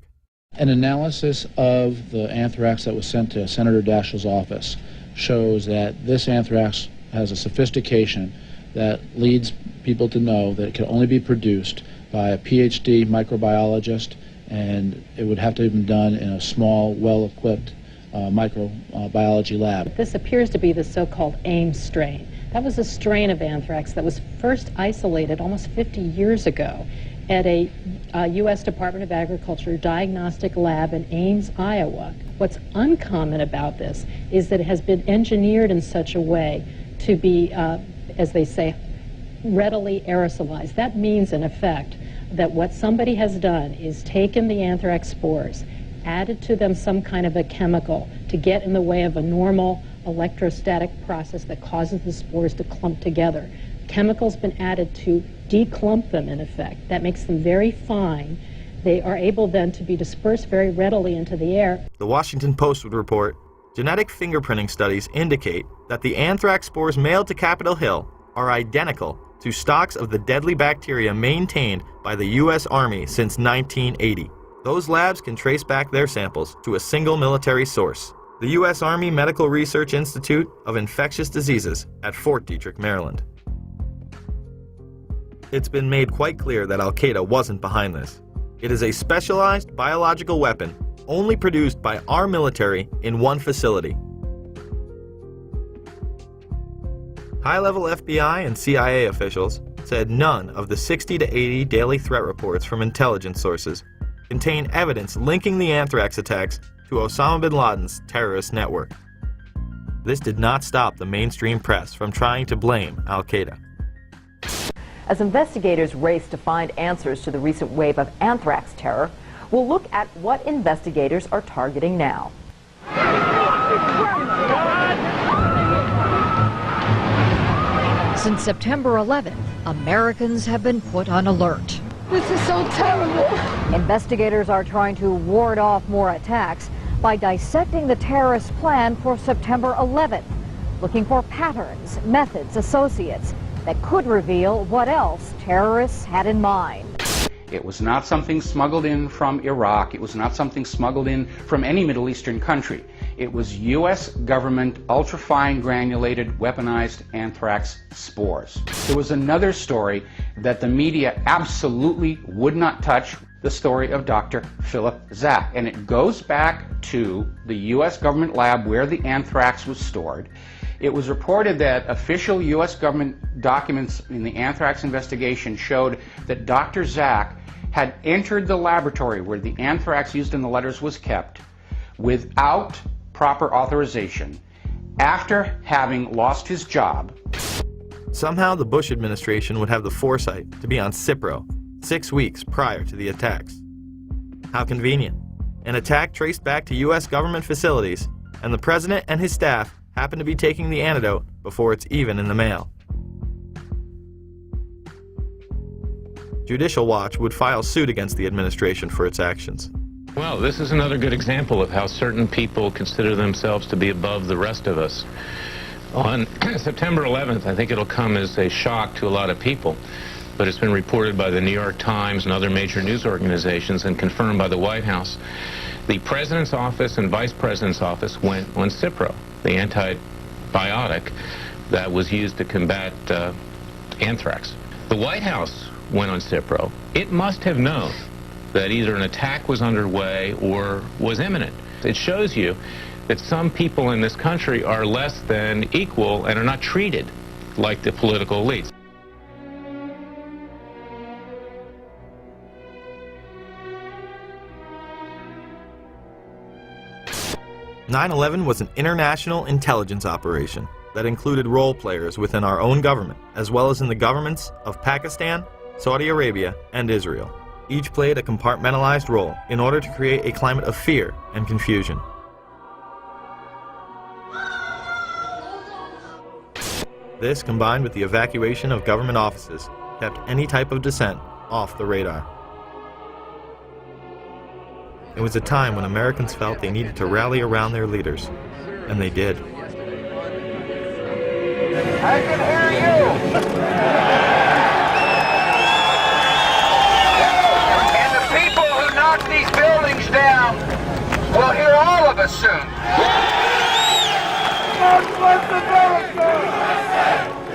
An analysis of the anthrax that was sent to Senator Daschle's office shows that this anthrax has a sophistication that leads people to know that it can only be produced by a PhD microbiologist, and it would have to have been done in a small, well-equipped microbiology lab. This appears to be the so-called Ames strain. That was a strain of anthrax that was first isolated almost 50 years ago at a U.S. Department of Agriculture diagnostic lab in Ames, Iowa. What's uncommon about this is that it has been engineered in such a way to be, as they say, readily aerosolized. That means, in effect, that what somebody has done is taken the anthrax spores, added to them some kind of a chemical to get in the way of a normal electrostatic process that causes the spores to clump together. Chemical's been added to declump them, in effect. That makes them very fine. They are able then to be dispersed very readily into the air. The Washington Post would report, genetic fingerprinting studies indicate that the anthrax spores mailed to Capitol Hill are identical to stocks of the deadly bacteria maintained by the U.S. Army since 1980. Those labs can trace back their samples to a single military source, the U.S. Army Medical Research Institute of Infectious Diseases at Fort Detrick, Maryland. It's been made quite clear that Al-Qaeda wasn't behind this. It is a specialized biological weapon only produced by our military in one facility. High-level FBI and CIA officials said none of the 60 to 80 daily threat reports from intelligence sources contain evidence linking the anthrax attacks to Osama bin Laden's terrorist network. This did not stop the mainstream press from trying to blame Al-Qaeda. As investigators race to find answers to the recent wave of anthrax terror, we'll look at what investigators are targeting now. Since September 11th, Americans have been put on alert. This is so terrible. Investigators are trying to ward off more attacks by dissecting the terrorist plan for September 11th, looking for patterns, methods, associates that could reveal what else terrorists had in mind. It was not something smuggled in from Iraq. It was not something smuggled in from any Middle Eastern country. It was U.S. government ultra-fine granulated weaponized anthrax spores. There was another story that the media absolutely would not touch, the story of Dr. Philip Zach. And it goes back to the U.S. government lab where the anthrax was stored. It was reported that official U.S. government documents in the anthrax investigation showed that Dr. Zach had entered the laboratory where the anthrax used in the letters was kept without proper authorization after having lost his job. Somehow the Bush administration would have the foresight to be on Cipro 6 weeks prior to the attacks. How convenient. An attack traced back to U.S. government facilities, and the president and his staff happen to be taking the antidote before it's even in the mail. Judicial Watch would file suit against the administration for its actions. Well, this is another good example of how certain people consider themselves to be above the rest of us. On September 11th, I think it'll come as a shock to a lot of people, but it's been reported by the New York Times and other major news organizations and confirmed by the White House. The President's office and Vice President's office went on Cipro, the antibiotic that was used to combat anthrax. The White House went on Cipro. It must have known that either an attack was underway or was imminent. It shows you that some people in this country are less than equal and are not treated like the political elites. "9/11 was an international intelligence operation that included role players within our own government, as well as in the governments of Pakistan, Saudi Arabia, and Israel. Each played a compartmentalized role in order to create a climate of fear and confusion. This, combined with the evacuation of government offices, kept any type of dissent off the radar. It was a time when Americans felt they needed to rally around their leaders, and they did. I can hear you! And the people who knock these buildings down will hear all of us soon. God bless America!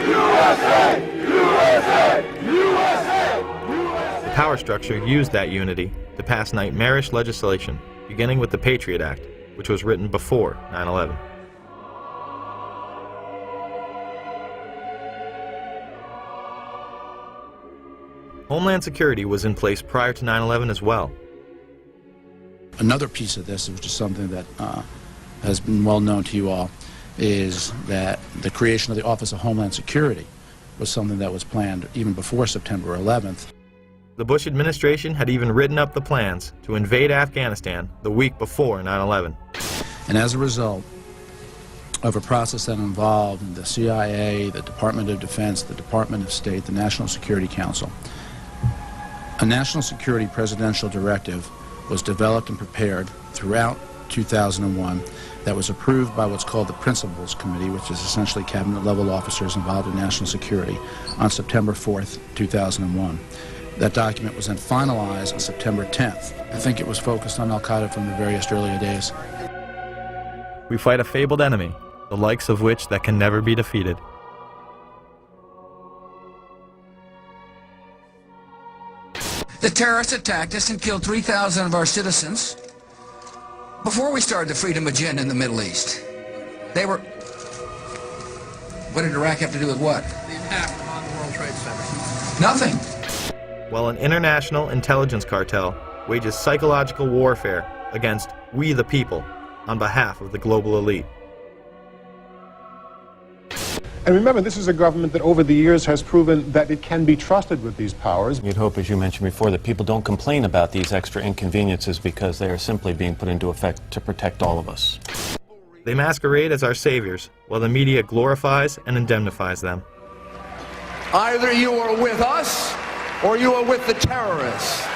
USA! USA! USA! The power structure used that unity to pass nightmarish legislation, beginning with the Patriot Act, which was written before 9/11. Homeland Security was in place prior to 9/11 as well. Another piece of this, which is something that has been well known to you all, is that the creation of the Office of Homeland Security was something that was planned even before September 11th. The Bush administration had even written up the plans to invade Afghanistan the week before 9/11. And as a result of a process that involved the CIA, the Department of Defense, the Department of State, the National Security Council, a national security presidential directive was developed and prepared throughout 2001 that was approved by what's called the Principals Committee, which is essentially cabinet-level officers involved in national security, on September 4th, 2001. That document was then finalized on September 10th. I think it was focused on al-Qaeda from the various earlier days. We fight a fabled enemy, the likes of which that can never be defeated. The terrorists attacked us and killed 3,000 of our citizens before we started the freedom agenda in the Middle East. They were... What did Iraq have to do with what? The attack on the World Trade Center. Nothing. While an international intelligence cartel wages psychological warfare against we the people on behalf of the global elite. And remember, this is a government that over the years has proven that it can be trusted with these powers. You'd hope, as you mentioned before, that people don't complain about these extra inconveniences because they are simply being put into effect to protect all of us. They masquerade as our saviors, while the media glorifies and indemnifies them. Either you are with us, or you are with the terrorists.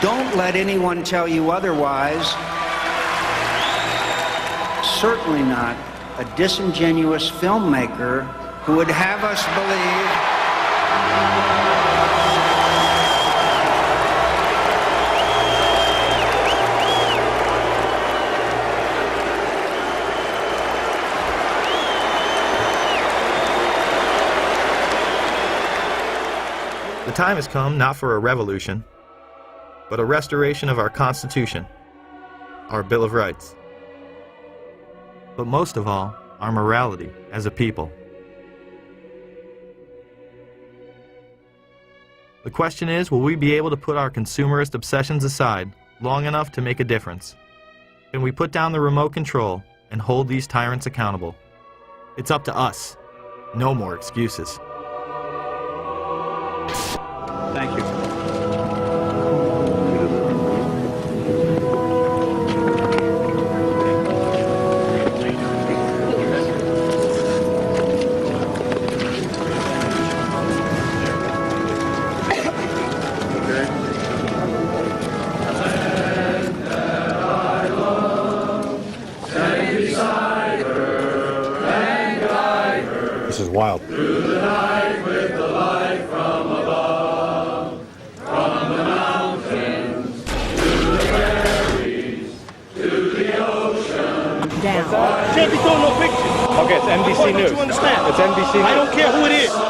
Don't let anyone tell you otherwise. Certainly not a disingenuous filmmaker who would have us believe The time has come not for a revolution, but a restoration of our Constitution, our Bill of Rights, but most of all, our morality as a people. The question is, will we be able to put our consumerist obsessions aside long enough to make a difference? Can we put down the remote control and hold these tyrants accountable? It's up to us. No more excuses. Thank you. This is wild. Can't be throwing no pictures. Okay, it's NBC News. You understand? It's NBC News. I don't care who it is.